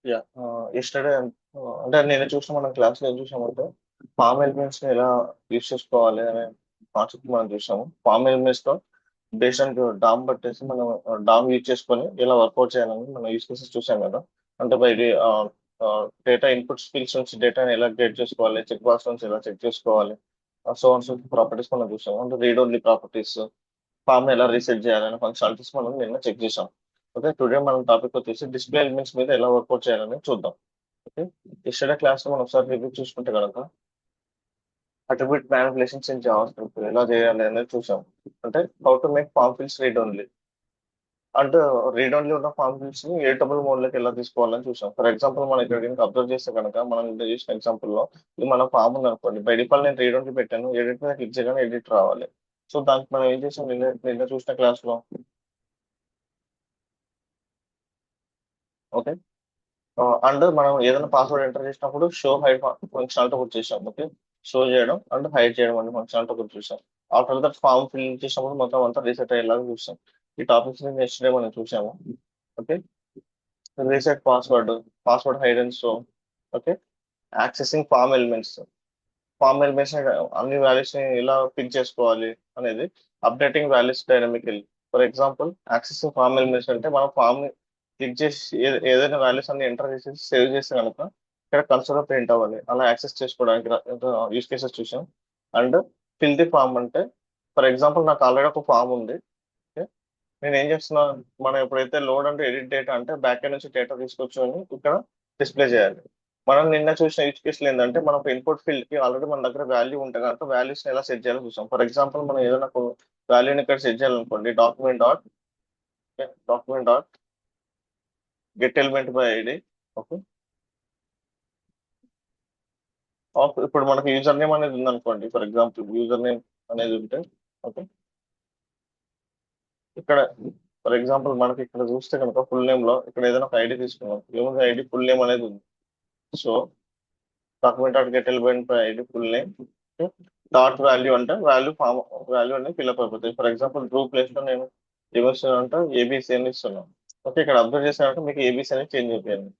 Yeah! Yesterday అంటే నేను చూసిన మన క్లాస్‌లో ఏం చూసామంటే, ఫార్మ్ ఎలిమెంట్స్‌ని ఎలా యూజ్ చేసుకోవాలి అనే కాన్సెప్ట్ మనం చూసాము. ఫార్మ్ ఎలిమెంట్స్‌లో బేస్డ్ ఆన్ డామ్ బట్టేసి మనం డామ్ యూజ్ చేసుకొని ఎలా వర్కౌట్ చేయాలని మనం యూజ్ కేసెస్ చూసాం కదా! అంటే డేటా ఇన్‌పుట్స్ ఫీల్డ్స్ నుంచి డేటాని ఎలా గెట్ చేసుకోవాలి, చెక్ బాక్స్ నుంచి ఎలా చెక్ చేసుకోవాలి, సో ఆన్ సో ప్రాపర్టీస్ మనం చూసాం. అంటే రీడ్ ఓన్లీ ప్రాపర్టీస్, ఫార్మ్‌ని ఎలా రీసెట్ చేయాలనే ఫంక్షనాలిటీస్ మనం నిన్న చెక్ చేసాం. ఓకే. టుడే మన టాపిక్ వచ్చేసి డిస్‌ప్లే ఎలిమెంట్స్ మీద ఎలా వర్కౌట్ చేయాలని చూద్దాం. ఓకే. యెస్టర్‌డే క్లాస్‌లో మనం ఒకసారి రివ్యూ చూసుకుంటే గనక అట్రిబ్యూట్ మానిప్యులేషన్స్ ఇన్ జావాస్క్రిప్ట్ ఎలా చేయాలి అనేది చూసాం. అంటే how to make form fields read only. అంటే రీడ్ ఓన్లీ ఉన్న ఫార్మ్ ఫీల్డ్స్‌ని ఎడిటబుల్ మోడ్‌లోకి ఎలా తీసుకోవాలని చూసాం. ఫర్ ఎగ్జాంపుల్ మనం ఇక్కడ గనుక అబ్జర్వ్ చేస్తే గనక మనం ఇందాక చేసిన ఎగ్జాంపుల్‌లో ఇది మన ఫార్మ్ ఉందనుకోండి. బై డిఫాల్ట్ నేను రీడ్ ఓన్లీ పెట్టాను. ఎడిట్ మీద క్లిక్ చేయగానే ఎడిట్ రావాలి. సో దానికి మనం ఏం చేసాం నిన్న చూసిన క్లాస్‌లో. ఓకే. అండ్ మనం ఏదైనా పాస్వర్డ్ ఎంటర్ చేసినప్పుడు షో హైడ్ ఫంక్షనాలిటీ ఒకటి చేసాం. ఓకే. షో చేయడం అండ్ హైడ్ చేయడం అనే ఫంక్షనాలిటీ ఒకటి చూసాం. ఆఫ్టర్ దట్ ఫార్మ్ ఫిల్ చేసినప్పుడు మొత్తం అంతా రీసెట్ అయ్యేలాగా చూసాం. ఈ టాపిక్స్ నెక్స్ట్ డే మనం చూసాము. Okay. Reset password hide and show. Okay. Accessing form elements. Form elements అన్ని వాల్యూస్ ని ఎలా పిక్ చేసుకోవాలి అనేది updating values dynamically. For example accessing form elements అంటే మనం ఫామ్ ని క్లిక్ చేసి ఏదైనా వాల్యూస్ అన్ని ఎంటర్ చేసి సేవ్ చేస్తే కనుక ఇక్కడ కన్సోల్ ప్రింట్ అవ్వాలి. అలా యాక్సెస్ చేసుకోవడానికి యూస్ కేసెస్ చూసాం. అండ్ ఫిల్ ది ఫామ్ అంటే ఫర్ ఎగ్జాంపుల్ నాకు ఆల్రెడీ ఒక ఫామ్ ఉంది. ఓకే. నేను ఏం చేస్తున్నా, మనం ఎప్పుడైతే లోడ్ అంటే ఎడిట్ డేటా అంటే బ్యాక్ ఎండ్ నుంచి డేటా తీసుకొచ్చుకొని ఇక్కడ డిస్ప్లే చేయాలి. మనం నిన్న చూసిన యూజ్ కేసులు ఏంటంటే మనం ఒక ఇన్పుట్ ఫీల్డ్ కి ఆల్రెడీ మన దగ్గర వాల్యూ ఉంటే కనుక వాల్యూస్ ఎలా సెట్ చేయాలో చూసాం. ఫర్ ఎగ్జాంపుల్ మనం ఏదైనా వాల్యూని ఇక్కడ సెట్ చేయాలనుకోండి, document dot get element by ID. Okay. ఇప్పుడు మనకి యూజర్ నేమ్ అనేది ఉందనుకోండి, ఫర్ ఎగ్జాంపుల్ యూజర్ నేమ్ అనేది ఉంటే. ఓకే. ఇక్కడ ఫర్ ఎగ్జాంపుల్ మనకి ఇక్కడ చూస్తే కనుక ఫుల్ నేమ్ లో ఇక్కడ ఏదైనా ఒక ఐడి తీసుకున్నాం, ఏముంది ఐడి ఫుల్ నేమ్ అనేది ఉంది. So document dot get element by ID full name dot value అంటే వాల్యూ అనేది ఫిల్అప్ అయిపోతుంది. ఫర్ ఎగ్జాంపుల్ ట్రూ ప్లేస్ లో నేను ఏమిస్తున్నాను అంటే ఏబీసీ అని ఇస్తున్నాను. ఓకే. ఇక్కడ అబ్జర్వ్ చేశానంటే మీకు ఏబీసీ అనేది చేంజ్ అయిపోయింది.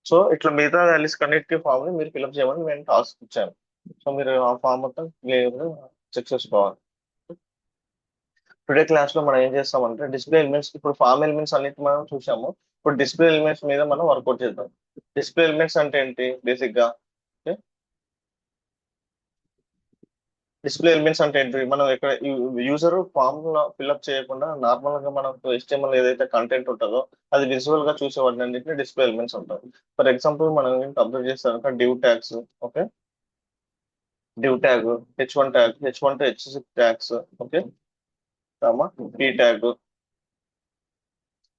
సో ఇట్లా మిగతా వాల్యూస్ కన్నిటికీ ఫామ్ ని మీరు ఫిల్అప్ చేయమని నేను టాస్క్ ఇచ్చాను. సో మీరు ఆ ఫామ్ మొత్తం క్లియర్ గా చెక్ చేసుకోవాలి. టుడే క్లాస్ లో మనం ఏం చేస్తామంటే డిస్ప్లే ఎలిమెంట్స్, ఇప్పుడు ఫామ్ ఎలిమెంట్స్ అన్నిటి మనం చూసాము. ఇప్పుడు డిస్ప్లే ఎలిమెంట్స్ మీద మనం వర్కౌట్ చేద్దాం. డిస్ప్లే ఎలిమెంట్స్ అంటే ఏంటి బేసిక్ గా? డిస్ప్లే ఎలిమెంట్స్ అంటే ఏంటి, మనం ఇక్కడ యూజర్ ఫామ్ లో ఫిల్అప్ చేయకుండా నార్మల్ గా మనకు HTML ఏదైతే కంటెంట్ ఉంటుందో అది విజువల్ గా చూసే వాటిని అన్నింటినీ డిస్ప్లే ఎలిమెంట్స్ ఉంటాయి. ఫర్ ఎగ్జాంపుల్ మనం అబ్జర్వ్ చేస్తాం div tags. Okay. Div tag, H1 tag, H1 to H6 tags. Okay. Comma p tag,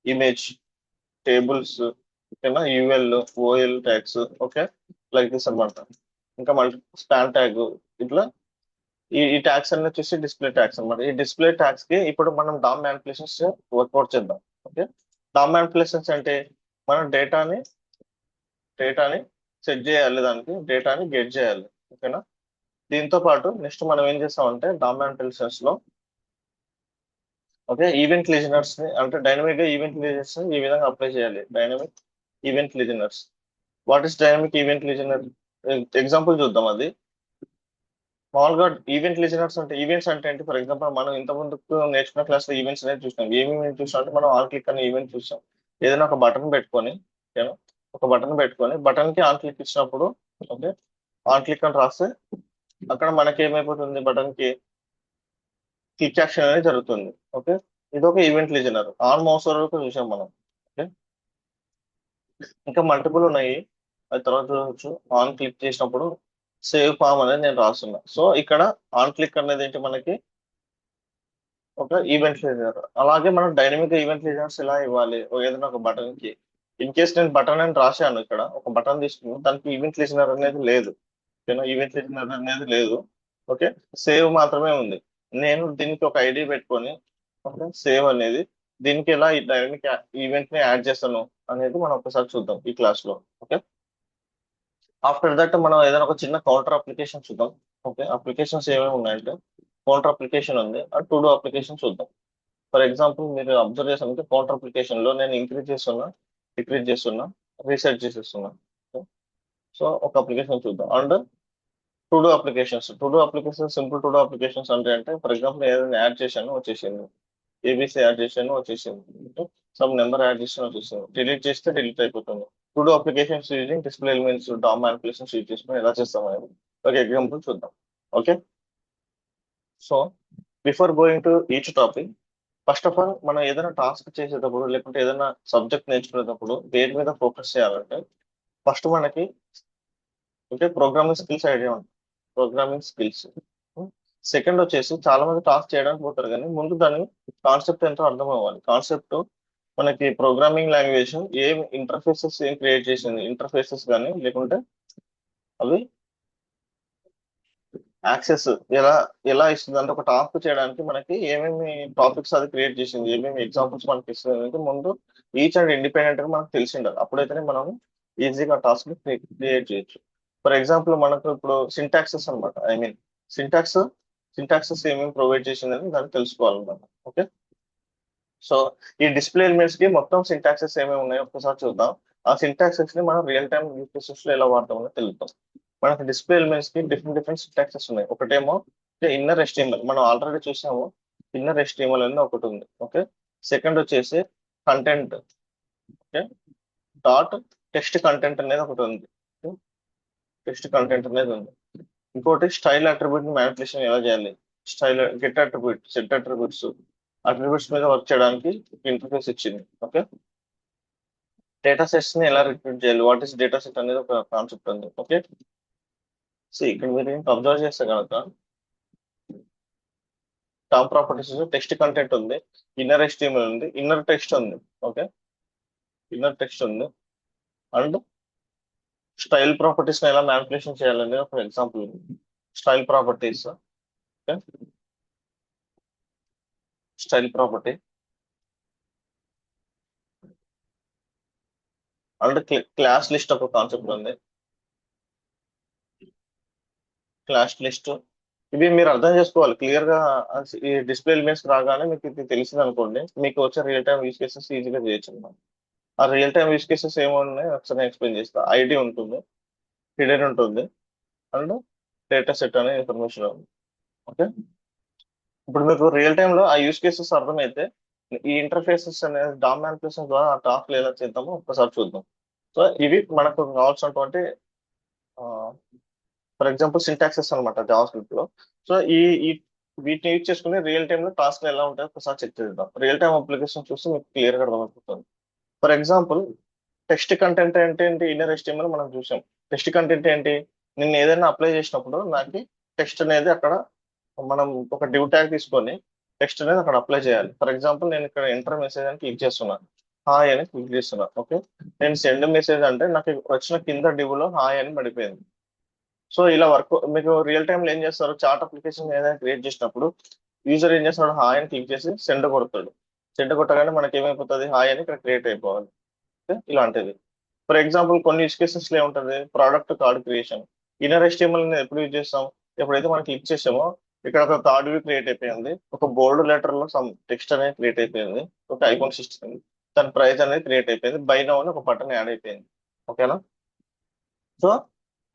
image, tables, ఓకేనా, UL, OL tags. Okay. Like this అనమాట. ఇంకా మల్టీ స్పాన్ ట్యాగ్. ఇట్లా ఈ tags అన్ని వచ్చేసి డిస్ప్లే ట్యాగ్స్ అన్నమాట. ఈ డిస్ప్లే ట్యాగ్స్ కి ఇప్పుడు మనం డామ్ మ్యానిపులేషన్స్ వర్కౌట్ చేద్దాం. ఓకే. డామ్ మ్యానిపులేషన్స్ అంటే మనం డేటాని సెట్ చేయాలి, దానికి డేటాని గెట్ చేయాలి. ఓకేనా. దీంతో పాటు నెక్స్ట్ మనం ఏం చేస్తామంటే డామ్ మ్యానిపులేషన్స్ లో ఓకే ఈవెంట్ లిజనర్స్ ని అంటే డైనమిక్ గా ఈవెంట్ లిజనర్స్ ని ఈ విధంగా అప్లై చేయాలి. Dynamic event listeners. What is dynamic event listener? Example చూద్దాం అది. మామూలుగా ఈవెంట్ లిజనర్స్ అంటే ఈవెంట్స్ అంటే ఏంటి? ఫర్ ఎగ్జాంపుల్ మనం ఇంత ముందుకు నేర్చుకున్న క్లాస్ లో ఈవెంట్స్ అనేది చూసాం. ఏమేమి చూసాం అంటే మనం ఆన్ క్లిక్ అనే ఈవెంట్ చూసాం. ఏదైనా ఒక బటన్ పెట్టుకొని, ఓకేనా, ఒక బటన్ పెట్టుకొని బటన్ కి ఆన్ క్లిక్ ఇచ్చినప్పుడు, ఓకే, ఆన్ క్లిక్ అని రాస్తే అక్కడ మనకి ఏమైపోతుంది, బటన్ కి క్లిక్ యాక్షన్ అనేది జరుగుతుంది. ఓకే. ఇది ఒక ఈవెంట్ లిజనర్. ఆన్ మౌస్ వరకు చూసాం మనం. ఓకే. ఇంకా మల్టిపుల్ ఉన్నాయి, అది తర్వాత చూడవచ్చు. ఆన్ క్లిక్ చేసినప్పుడు సేవ్ ఫామ్ అనేది నేను రాస్తున్నా. సో ఇక్కడ ఆన్ క్లిక్ అనేది ఏంటి మనకి ఒక ఈవెంట్ లీడర్. అలాగే మనం డైనమిక్ ఈవెంట్ లీడర్స్ ఎలా ఇవ్వాలి ఏదైనా ఒక బటన్ కి. ఇన్ కేస్ నేను బటన్ అని రాశాను, ఇక్కడ ఒక బటన్ తీసుకున్నాను, దానికి ఈవెంట్ లిజనర్ అనేది లేదు. ఓకేనా, ఈవెంట్ లిజనర్ అనేది లేదు. ఓకే. సేవ్ మాత్రమే ఉంది. నేను దీనికి ఒక ఐడి పెట్టుకొని, ఓకే, సేవ్ అనేది దీనికి ఎలా ఈ డైనమిక్ ఈవెంట్ ని యాడ్ చేస్తాను అనేది మనం ఒకసారి చూద్దాం ఈ క్లాస్ లో. ఓకే. ఆఫ్టర్ దట్ మనం ఏదైనా ఒక చిన్న కౌంటర్ అప్లికేషన్ చూద్దాం. ఓకే. అప్లికేషన్స్ ఏమేమి ఉన్నాయంటే కౌంటర్ అప్లికేషన్ ఉంది, ఆ టు డూ అప్లికేషన్ చూద్దాం. ఫర్ ఎగ్జాంపుల్ మీరు అబ్జర్వ్ చేసామంటే కౌంటర్ అప్లికేషన్ లో నేను ఇంక్రీజ్ చేస్తున్నా, డిక్రీజ్ చేస్తున్నా, రీసెర్చ్ చేసేస్తున్నాం. సో ఒక అప్లికేషన్ చూద్దాం. And to do applications simple to do applications అంటే ఫర్ ఎగ్జాంపుల్ ఏదైనా యాడ్ చేశాను వచ్చేసింది, ఏబీసీ యాడ్ చేశాను వచ్చేసింది, సమ్ నెంబర్ యాడ్ చేసాను వచ్చేసింది, డిలీట్ చేస్తే డిలీట్ అయిపోతుంది. To do applications using display elements DOM manipulations use చేసుకుని ఎలా చేస్తాం అనేది ఒక ఎగ్జాంపుల్ చూద్దాం. Okay, so before going to each topic, first of all మనం ఏదైనా టాస్క్ చేసేటప్పుడు లేకుంటే ఏదైనా సబ్జెక్ట్ నేర్చుకునేటప్పుడు దేని మీద ఫోకస్ చేయాలంటే ఫస్ట్ మనకి అంటే ప్రోగ్రామింగ్ స్కిల్స్ ఐడియా ఉంటుంది, ప్రోగ్రామింగ్ స్కిల్స్. సెకండ్ వచ్చేసి చాలా మంది టాస్క్ చేయడానికి పోతారు కానీ ముందు దాని కాన్సెప్ట్ ఎంతో అర్థం అవ్వాలి. కాన్సెప్ట్ మనకి ప్రోగ్రామింగ్ లాంగ్వేజ్ ఏం ఇంటర్ఫేసెస్ ఏం క్రియేట్ చేసింది, ఇంటర్ఫేసెస్ కానీ లేకుంటే అవి యాక్సెస్ ఎలా ఎలా ఇస్తుంది అంటే ఒక టాస్క్ చేయడానికి మనకి ఏమేమి టాపిక్స్ అది క్రియేట్ చేసింది, ఏమేమి ఎగ్జాంపుల్స్ మనకి ఇస్తుంది అంటే ముందు ఈచ్ అండ్ ఇండిపెండెంట్ గా మనకు తెలిసి ఉండాలి. అప్పుడైతేనే మనం ఈజీగా టాస్క్ క్రియేట్ చేయొచ్చు. ఫర్ ఎగ్జాంపుల్ మనకు ఇప్పుడు సింటాక్సెస్ అనమాట, ఐ మీన్ సింటాక్స్ సింటాక్సెస్ ఏమేమి ప్రొవైడ్ చేసిందని దాన్ని తెలుసుకోవాలన్నమాట. ఓకే, సో ఈ డిస్ప్లే ఎలిమెంట్స్ కి మొత్తం సింటాక్సెస్ ఏమేమి ఉన్నాయో ఒక్కసారి చూద్దాం. ఆ సింటాక్సెస్ ని మనం రియల్ టైమ్ యూస్ కేసెస్ లో ఎలా వాడతామని తెలుద్దాం. మనకి డిస్ప్లే ఎలిమెంట్స్ కి డిఫరెంట్ డిఫరెంట్ సింటాక్సెస్ ఉన్నాయి. ఒకటేమో ఇన్నర్ HTML, మనం ఆల్రెడీ చూసాము, ఇన్నర్ HTML అని ఒకటి ఉంది. ఓకే, సెకండ్ వచ్చేసి content, okay, dot text content అనేది ఒకటి ఉంది, టెక్స్ట్ కంటెంట్ అనేది ఉంది. ఇంకోటి స్టైల్ అట్రిబ్యూట్ మ్యానిపులేషన్ ఎలా చేయాలి, style get attribute set attributes మీద వర్క్ చేయడానికి ఇంటర్ఫేస్ ఇచ్చింది. ఓకే, డేటా సెట్స్ ని ఎలా రిక్రూట్ చేయాలి, వాట్ ఈస్ డేటా సెట్ అనేది ఒక కాన్సెప్ట్ ఉంది. ఓకే, సో ఇక్కడ మీరు అబ్జర్వ్ చేస్తే కనుక టామ్ ప్రాపర్టీస్ టెక్స్ట్ కంటెంట్ ఉంది, ఇన్నర్ HTML ఉంది, ఇన్నర్ టెక్స్ట్ ఉంది. ఓకే, ఇన్నర్ టెక్స్ట్ ఉంది అండ్ స్టైల్ ప్రాపర్టీస్ ఎలా మ్యానిపులేషన్ చేయాలని ఒక ఎగ్జాంపుల్ ఉంది. Style properties, okay, style property and class list ఒక కాన్సెప్ట్ ఉంది, క్లాస్ లిస్ట్. ఇవి మీరు అర్థం చేసుకోవాలి క్లియర్ గా. ఈ డిస్ప్లే ఎలిమెంట్స్ రాగానే మీకు ఇది తెలిసింది అనుకోండి, మీకు వచ్చే రియల్ టైమ్ యూస్ కేసెస్ ఈజీగా చేయొచ్చు అన్నమాట. ఆ రియల్ టైమ్ యూస్ కేసెస్ ఏమున్నాయి ఒకసారి ఎక్స్ప్లెయిన్ చేస్తా. ఐడి ఉంటుంది, హిడెన్ ఉంటుంది అండ్ డేటా సెట్ అనే ఇన్ఫర్మేషన్ ఉంది. ఓకే, ఇప్పుడు మీకు రియల్ టైమ్ లో ఆ యూస్ కేసెస్ అర్థమైతే ఈ ఇంటర్ఫేసెస్ అనేది డామ్ మ్యానిపులేషన్ ద్వారా ఆ టాస్క్ ఎలా చేద్దామో ఒక్కసారి చూద్దాం. సో ఇవి మనకు కావాల్సినటువంటి ఫర్ ఎగ్జాంపుల్ సింటాక్సెస్ అనమాట జావా స్క్రిప్ట్ లో. సో ఈ ఈ వీటిని యూజ్ చేసుకుని రియల్ టైమ్ లో టాస్క్ ఎలా ఉంటాయో ఒకసారి చెక్ చేద్దాం. రియల్ టైమ్ అప్లికేషన్ చూస్తే మీకు క్లియర్ గా అర్థమైపోతుంది. ఫర్ ఎగ్జాంపుల్ టెక్స్ట్ కంటెంట్ అంటే ఏంటి, ఇన్నర్ HTML మనం చూసాం. టెక్స్ట్ కంటెంట్ ఏంటి, నేను ఏదైనా అప్లై చేసినప్పుడు నాకు టెక్స్ట్ అనేది అక్కడ మనం ఒక డివ్ ట్యాగ్ తీసుకొని టెక్స్ట్ అనేది అక్కడ అప్లై చేయాలి. ఫర్ ఎగ్జాంపుల్ నేను ఇక్కడ ఎంటర్ మెసేజ్ అని క్లిక్ చేస్తున్నాను, హాయ్ అని క్లిక్ చేస్తున్నాను. ఓకే, నేను సెండ్ మెసేజ్ అంటే నాకు వచ్చిన కింద డివ్ లో హాయ్ అని పడిపోయింది. సో ఇలా వర్క్ మీకు రియల్ టైమ్ లో ఏం చేస్తారు, చార్ట్ అప్లికేషన్ ఏదైనా క్రియేట్ చేసినప్పుడు యూజర్ ఏం చేస్తాడు, హాయ్ అని క్లిక్ చేసి సెండ్ కొడతాడు. సెండ్ కొట్టగానే మనకి ఏమైపోతుంది, హాయ్ అని ఇక్కడ క్రియేట్ అయిపోవాలి. ఓకే, ఇలాంటిది. ఫర్ ఎగ్జాంపుల్ కొన్ని యూస్ కేసెస్ లో ఏముంటుంది, product card creation. Inner HTML ని ఎప్పుడు యూజ్ చేస్తాం, ఎప్పుడైతే మనం క్లిక్ చేసామో ఇక్కడ ఒక కార్డ్ వ్యూ క్రియేట్ అయిపోయింది, ఒక బోల్డ్ లెటర్ లో సమ్ టెక్స్ట్ అనేది క్రియేట్ అయిపోయింది, ఒక ఐకాన్ సిస్టమ్, దాని ప్రైస్ అనేది క్రియేట్ అయిపోయింది, బై నౌ అని ఒక బటన్ యాడ్ అయిపోయింది. ఓకేనా, సో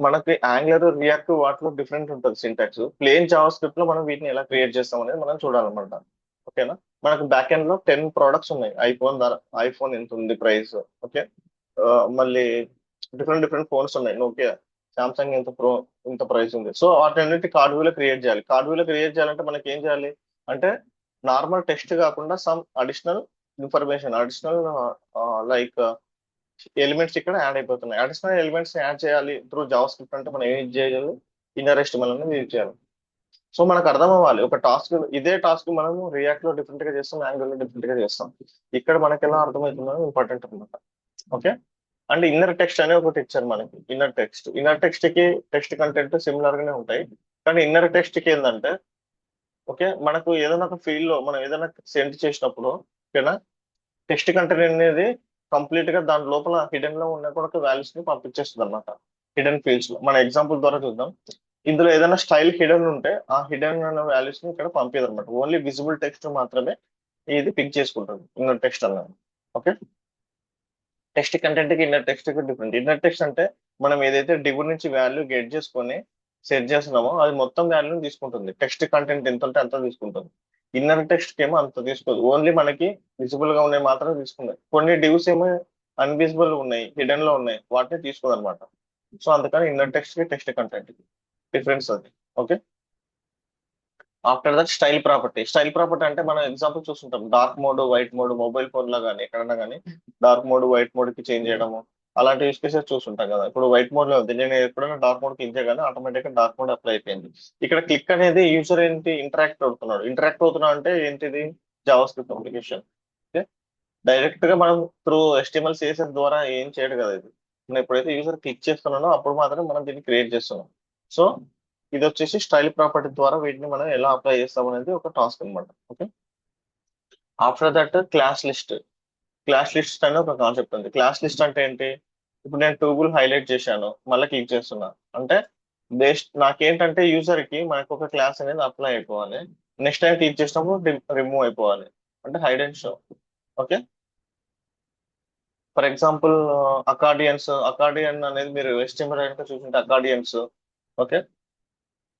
మనకి యాంగులర్ రియాక్ట్ వాటిలో డిఫరెంట్ ఉంటుంది సింటాక్స్. ప్లేన్ జావా స్క్రిప్ట్ లో మనం వీటిని ఎలా క్రియేట్ చేస్తాం అనేది మనం చూడాలన్నమాట. ఓకేనా, మనకు బ్యాక్ ఎండ్ లో 10 ప్రోడక్ట్స్ ఉన్నాయి. ఐఫోన్ ఎంత ఉంది ప్రైస్, ఓకే, మళ్ళీ డిఫరెంట్ డిఫరెంట్ ఫోన్స్ ఉన్నాయి, నోకియా, సామ్సంగ్ ఇంత ప్రైస్ ఉంది. సో వాటన్నిటి కార్డ్ వ్యూలో క్రియేట్ చేయాలి. కార్డ్ వ్యూలో క్రియేట్ చేయాలంటే మనకి ఏం చేయాలి అంటే నార్మల్ టెక్స్ట్ కాకుండా some additional information, additional like elements ఇక్కడ యాడ్ అయిపోతున్నాయి. అడిషనల్ ఎలిమెంట్స్ యాడ్ చేయాలి త్రూ జావా స్క్రిప్ట్ అంటే మనం ఏం చేయాలి, ఇన్నర్ HTML అనేది యూజ్ చేయాలి. సో మనకు అర్థం అవ్వాలి ఒక టాస్క్, ఇదే టాస్క్ మనం రియాక్ట్ లో డిఫరెంట్ గా చేస్తాం, యాంగులర్ లో డిఫరెంట్ గా చేస్తాం. ఇక్కడ మనకి ఎలా అర్థమవుతుందో ఇంపార్టెంట్ అనమాట. ఓకే, అండ్ ఇన్నర్ టెక్స్ట్ అనే ఒకటి ఇచ్చారు మనకి. ఇన్నర్ టెక్స్ట్ కి టెక్స్ట్ కంటెంట్ సిమిలర్ గానే ఉంటాయి, కానీ ఇన్నర్ టెక్స్ట్ కి ఏంటంటే ఓకే మనకు ఏదైనా ఒక ఫీల్డ్ లో మనం ఏదైనా సెండ్ చేసినప్పుడు ఓకేనా, టెక్స్ట్ కంటెంట్ అనేది కంప్లీట్ గా దాని లోపల హిడెన్ లో ఉన్న కూడా వాల్యూస్ ని పంపించేస్తుంది అనమాట. హిడెన్ ఫీల్డ్స్ లో మన ఎగ్జాంపుల్ ద్వారా చూద్దాం. ఇందులో ఏదైనా స్టైల్ హిడెన్ ఉంటే ఆ హిడెన్ అన్న వాల్యూస్ ని ఇక్కడ పంపేది అనమాట. ఓన్లీ విజిబుల్ టెక్స్ట్ మాత్రమే ఇది పిక్ చేసుకుంటుంది ఇన్నర్ టెక్స్ట్ అన్నది. ఓకే, టెక్స్ట్ కంటెంట్ కి ఇన్నర్ టెక్స్ట్ కి డిఫరెంట్. ఇన్నర్ టెక్స్ట్ అంటే మనం ఏదైతే డివ్ నుంచి వాల్యూ గెట్ చేసుకొని సెట్ చేస్తున్నామో అది మొత్తం వాల్యూని తీసుకుంటుంది. టెక్స్ట్ కంటెంట్ ఎంత ఉంటే అంత తీసుకుంటుంది. ఇన్నర్ టెక్స్ట్ ఏమో అంత తీసుకోదు, ఓన్లీ మనకి విజిబుల్ గా ఉన్నాయి మాత్రమే తీసుకుంది. కొన్ని డివ్స్ ఏమో అన్విజిబుల్ ఉన్నాయి, హిడెన్ లో ఉన్నాయి, వాటిని తీసుకోదు అనమాట. సో అందుకని ఇన్నర్ టెక్స్ట్ కి టెక్స్ట్ కంటెంట్ కి డిఫరెన్స్ అది. Okay. After that style property అంటే మనం ఎగ్జాంపుల్ చూస్తుంటాం, dark mode white mode mobile phone లో కానీ ఎక్కడన్నా కానీ డార్క్ మోడ్ వైట్ మోడ్ కి చేంజ్ చేయడము అలాంటి యూస్ కేసెస్ చూస్తుంటాం కదా. ఇప్పుడు వైట్ మోడ్ లో ఉంది, నేను ఎప్పుడైనా డార్క్ మోడ్ క్లిక్ చేయగానే ఆటోమేటిక్ గా డార్క్ మోడ్ అప్లై అయిపోయింది. ఇక్కడ క్లిక్ అనేది యూజర్ ఏంటి ఇంటరాక్ట్ అవుతున్నాడు అంటే ఏంటిది, జావా స్క్రిప్ట్ అప్లికేషన్. డైరెక్ట్ గా మనం త్రూ HTML CSS ద్వారా ఏం చేయడు కదా ఇది. మనం ఎప్పుడైతే యూజర్ క్లిక్ చేస్తున్నానో అప్పుడు మాత్రమే మనం దీన్ని క్రియేట్ చేస్తున్నాం. సో ఇది వచ్చేసి స్టైల్ ప్రాపర్టీ ద్వారా వీటిని మనం ఎలా అప్లై చేస్తాం అనేది ఒక టాస్క్ అనమాట. Okay. After that class list అనే ఒక కాన్సెప్ట్ ఉంది. క్లాస్ లిస్ట్ అంటే ఏంటి, ఇప్పుడు నేను టూబుల్ హైలైట్ చేశాను మళ్ళీ క్లిక్ చేస్తున్నా అంటే బేస్ట్ నాకేంటంటే యూజర్ కి మనకు ఒక క్లాస్ అనేది అప్లై అయిపోవాలి, నెక్స్ట్ టైం క్లిక్ చేసినప్పుడు రిమూవ్ అయిపోవాలి, అంటే hide and show. Okay. For example accordion అనేది మీరు HTML కనుక చూసుకుంటే అకార్డియన్స్. ఓకే.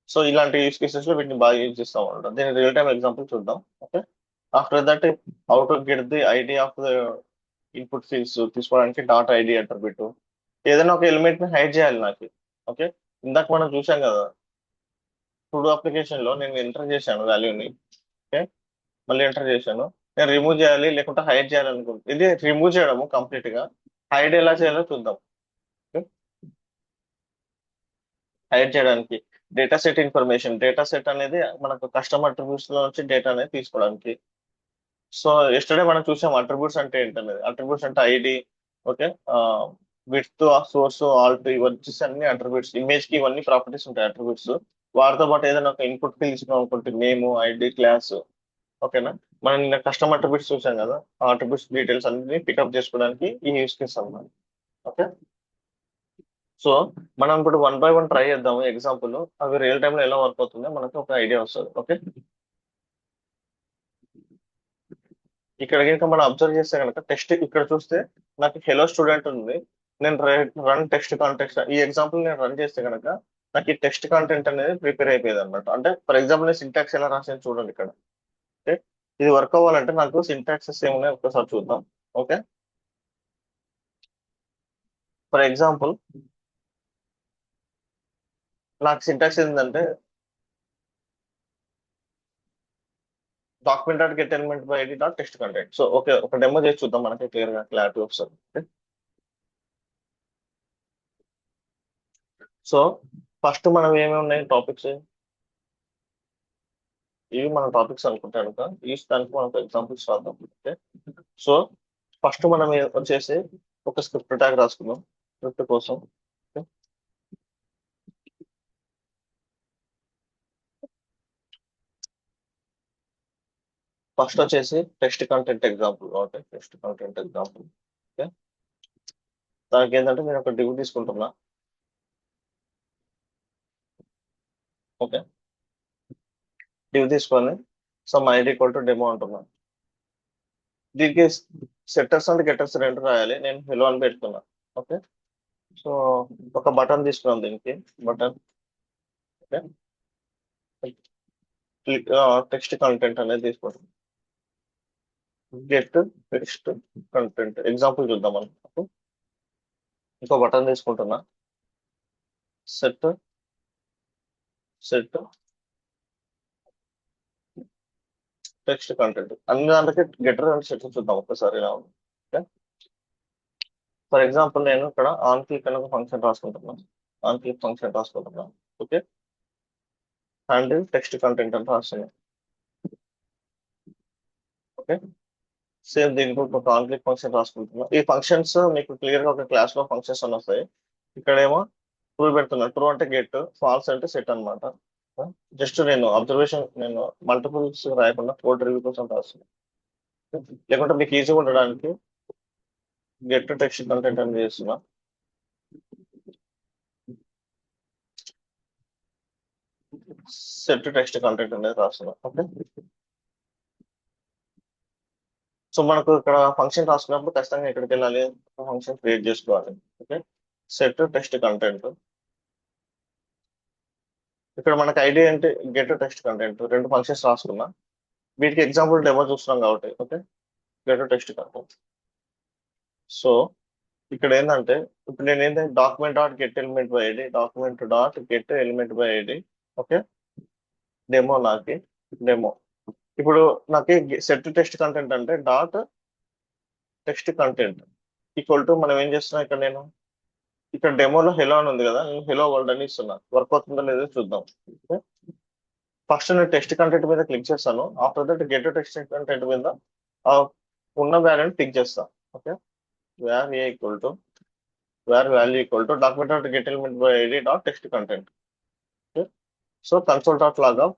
సో ఇలాంటి యూస్ కేసెస్ లో వీటిని బాగా యూజ్ చేస్తాం అనమాట. దీని రియల్ టైమ్ ఎగ్జాంపుల్ చూద్దాం. Okay. After that how to get the ID of the input fields తీసుకోవడానికి డాట్ ఐడి అట్రిబ్యూట్, ఏదైనా ఒక ఎలిమెంట్ ని హైడ్ చేయాలి నాకు. ఓకే. ఇందాక మనం చూసాం కదా, టుడో అప్లికేషన్ లో నేను ఎంటర్ చేశాను వాల్యూని. ఓకే. మళ్ళీ ఎంటర్ చేశాను, నేను రిమూవ్ చేయాలి లేకుంటే హైడ్ చేయాలి అనుకుంటున్నాను. ఇది రిమూవ్ చేయడము కంప్లీట్ గా. హైడ్ ఎలా చేయాలో చూద్దాం. హైడ్ చేయడానికి డేటా సెట్ అనేది మనకు కస్టమర్ అట్రిబ్యూట్స్ లో నుంచి డేటా అనేది తీసుకోవడానికి. సో ఎస్టర్డే మనం చూసాం అట్రిబ్యూట్స్ అంటే ఏంటనేది. అట్రిబ్యూట్స్ అంటే ID, okay, width, source, Alt, ఇవన్నీ వచ్చేసి అన్ని అట్రిబ్యూట్స్. ఇమేజ్ కి ఇవన్నీ ప్రాపర్టీస్ ఉంటాయి అట్రిబ్యూట్స్. వాటితో పాటు ఏదైనా ఒక ఇన్పుట్ ఫీల్డ్ తీసుకున్నాం అనుకుంటే నేమ్, ఐడి, క్లాస్. ఓకేనా. మనం నిన్న కస్టమర్ అట్రిబ్యూట్స్ చూసాం కదా, ఆ అట్రిబ్యూట్స్ డీటెయిల్స్ అన్ని పికప్ చేసుకోవడానికి ఈ యూస్ కేస్ అన్నమాట. ఓకే. సో మనం ఇప్పుడు వన్ బై వన్ ట్రై చేద్దాము ఎగ్జాంపుల్, అవి రియల్ టైమ్ లో ఎలా వర్క్ అవుతుందో మనకు ఒక ఐడియా వస్తుంది. ఓకే. ఇక్కడ కనుక మనం అబ్జర్వ్ చేస్తే కనుక టెక్స్ట్ ఇక్కడ చూస్తే నాకు హెలో స్టూడెంట్ ఉంది. నేను రన్ టెక్స్ట్ కాంటెక్స్ట్ ఈ ఎగ్జాంపుల్ నేను రన్ చేస్తే కనుక నాకు ఈ టెక్స్ట్ కంటెంట్ అనేది ప్రిపేర్ అయిపోయేది అనమాట. అంటే ఫర్ ఎగ్జాంపుల్ నేను సింటాక్స్ ఎలా రాసాను చూడండి ఇక్కడ. ఓకే. ఇది వర్క్ అవ్వాలంటే నాకు సింటాక్సెస్ ఏమున్నాయి ఒకసారి చూద్దాం. ఓకే. ఫర్ ఎగ్జాంపుల్ నాకు సింటాక్స్ ఏంటంటే document dot get element by ID dot text content. So okay, ఒక డెమో చేసి చూద్దాం, మనకి క్లియర్ గా క్లారిటీ వస్తుంది. ఓకే. సో ఫస్ట్ మనం ఏమేమి ఉన్నాయి టాపిక్స్, ఇవి మన టాపిక్స్ అనుకుంటే కనుక ఈ దానికి మనకు ఎగ్జాంపుల్స్ రాద్దాం. ఓకే. సో ఫస్ట్ మనం వచ్చేసి ఒక స్క్రిప్ట్ ట్యాగ్ రాసుకుందాం స్క్రిప్ట్ కోసం. ఓకే. ఫస్ట్ వచ్చేసి text content example. Okay. Text content example. Okay. దానికి ఏంటంటే నేను ఒక డివ్ తీసుకుంటున్నా. ఓకే. డివ్ తీసుకొని some ID equal to demo అంటున్నా. దీనికి సెట్టర్స్ అండ్ గెటర్స్ రెండు రాయాలి, నేను హెలో అని పెడుతున్నా. ఓకే. సో ఒక బటన్ తీసుకున్నాం దీనికి, బటన్. ఓకే. టెక్స్ట్ కంటెంట్ అనేది తీసుకుంటాం. గెట్ టెక్స్ట్ కంటెంట్ ఎగ్జాంపుల్ చూద్దాం మనం. ఇంకో బటన్ తీసుకుంటున్నా, సెట్ సెట్ టెక్స్ట్ కంటెంట్. అన్ని దాంట్లకి గెటర్ అండ్ సెట్ చూద్దాం ఒక్కసారి ఇలా ఉంది. ఓకే. ఫర్ ఎగ్జాంపుల్ నేను ఇక్కడ ఆన్ క్లిక్ అనే ఒక ఫంక్షన్ రాసుకుంటున్నాను. ఆన్ క్లిక్ ఫంక్షన్ రాసుకుంటున్నాను. ఓకే. అండ్ టెక్స్ట్ కంటెంట్ అని రాస్తున్నాను. ఓకే. సేమ్ దీనికి ఒక కాన్ఫ్లిక్ట్ ఫంక్షన్ రాసుకుంటున్నాం. ఈ ఫంక్షన్స్ మీకు క్లియర్ గా ఒక క్లాస్ లో ఫంక్షన్స్ అని వస్తాయి. ఇక్కడేమో ట్రూ పెడుతున్నా, ట్రూ అంటే గెట్, ఫాల్స్ అంటే సెట్ అనమాట. జస్ట్ నేను అబ్జర్వేషన్, నేను మల్టిపుల్స్ రాయకుండా కోడ్ రివ్యూ కోసం రాస్తున్నాను. లేకుంటే మీకు ఈజీగా ఉండడానికి గెట్ టెక్స్ట్ కంటెంట్ అని చేస్తున్నా. సెట్ టెక్స్ట్ కంటెంట్ అనేది రాస్తున్నా. ఓకే. సో మనకు ఇక్కడ ఫంక్షన్ రాసుకున్నప్పుడు ఖచ్చితంగా ఎక్కడికి వెళ్ళాలి, ఫంక్షన్ క్రియేట్ చేసుకోవాలి. Okay, set text content. ఇక్కడ మనకి ఐడి ఏంటి, గెట్ టెక్స్ట్ కంటెంట్. రెండు ఫంక్షన్స్ రాసుకున్నా, వీటికి ఎగ్జాంపుల్ డెమో చూస్తున్నాం కాబట్టి. Okay, get text content. So ఇక్కడ ఏంటంటే, ఇప్పుడు నేను ఏంటంటే document dot get element by ID, document dot get element by ID. Okay, demo నాకు డెమో. ఇప్పుడు నాకు సెట్ టెక్స్ట్ కంటెంట్ అంటే dot text content equal to మనం ఏం చేస్తున్నాం ఇక్కడ, నేను ఇక్కడ డెమోలో హెలో అని ఉంది కదా, నేను హెలో వరల్డ్ అని ఇస్తున్నా. వర్క్ అవుతుందో లేదో చూద్దాం. ఫస్ట్ నేను టెక్స్ట్ కంటెంట్ మీద క్లిక్ చేస్తాను. After that get text content మీద ఆ ఉన్న వాల్యూని పిక్ చేస్తాను. Okay, var a equal to var value equal to document dot get element by ID dot text content. Okay, so console dot log of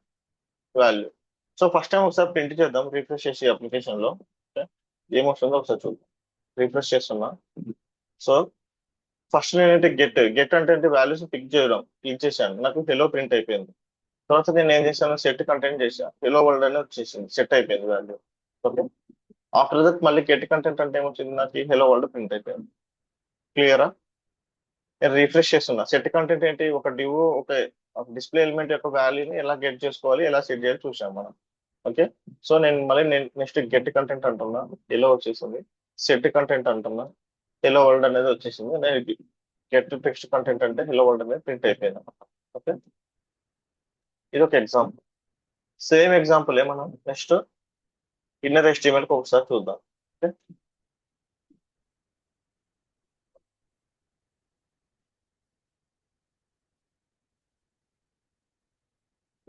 value. So first time ఒకసారి print చేద్దాం refresh చేసి application లో. Okay, ఏమొస్తుందో ఒకసారి చూద్దాం. Refresh చేస్తున్నా. So first నేనైతే get get అంటే వాల్యూస్ పిక్ చేయడం క్లిక్ చేశాను, నాకు హెలో ప్రింట్ అయిపోయింది. తర్వాత నేను ఏం చేశాను, సెట్ కంటెంట్ చేశాను, హెలో వరల్డ్ అని వచ్చేసింది, సెట్ అయిపోయింది వాల్యూ. ఓకే, ఆఫ్టర్ దట్ మళ్ళీ గెట్ కంటెంట్ అంటే ఏమొచ్చింది, నాకు హెలో వరల్డ్ ప్రింట్ అయిపోయింది. క్లియరా? నేను రిఫ్రెష్ చేస్తున్నా. సెట్ కంటెంట్ ఏంటి, ఒక డివ్ ఒక డిస్ప్లే ఎలిమెంట్ యొక్క వాల్యూని ఎలా గెట్ చేసుకోవాలి, ఎలా సెట్ చేయాలి చూసాం మనం. ఓకే, సో నేను మళ్ళీ నెక్స్ట్ గెట్ కంటెంట్ అంటున్నా, హెలో వచ్చేసింది. సెట్ కంటెంట్ అంటున్నా, హెలో వరల్డ్ అనేది వచ్చేసింది. నేను గెట్ టెక్స్ట్ కంటెంట్ అంటే హెలో వరల్డ్ అనేది ప్రింట్ అయిపోయింది. ఓకే, ఇది ఒక ఎగ్జాంపుల్. సేమ్ ఎగ్జాంపుల్ మనం నెక్స్ట్ ఇన్నర్ HTML కి ఒకసారి చూద్దాం. ఓకే,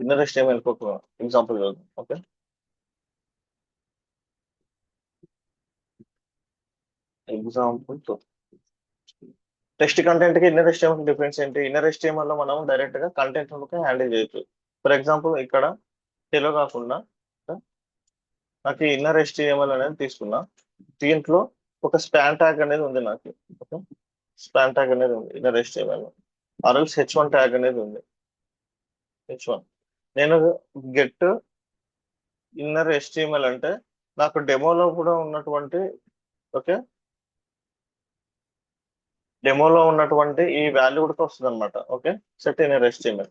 ఇన్నర్ HTML కి ఒక ఎగ్జాంపుల్ చూద్దాం. ఓకే, ఎగ్జాంపుల్ టెక్స్ట్ కంటెంట్ కి ఇన్నర్ HTML డిఫరెన్స్ ఏంటి, ఇన్నర్ HTML లో మనం డైరెక్ట్ గా కంటెంట్ హ్యాండిల్ చేయొచ్చు. ఫర్ ఎగ్జాంపుల్ ఇక్కడ తెలుగు కాకుండా నాకు ఇన్నర్ HTML అనేది తీసుకున్నా, దీంట్లో ఒక స్పాన్ ట్యాగ్ అనేది ఉంది నాకు. ఓకే, స్పాన్ ట్యాగ్ అనేది ఉంది ఇన్నర్ HTML, ఆర్ఎల్స్ H1 ట్యాగ్ అనేది ఉంది. H1 నేను గెట్ ఇన్నర్ HTML అంటే నాకు డెమోలో కూడా ఉన్నటువంటి, ఓకే, డెమోలో ఉన్నటువంటి ఈ వాల్యూ కూడా వస్తుంది అనమాట. Okay, set inner HTML.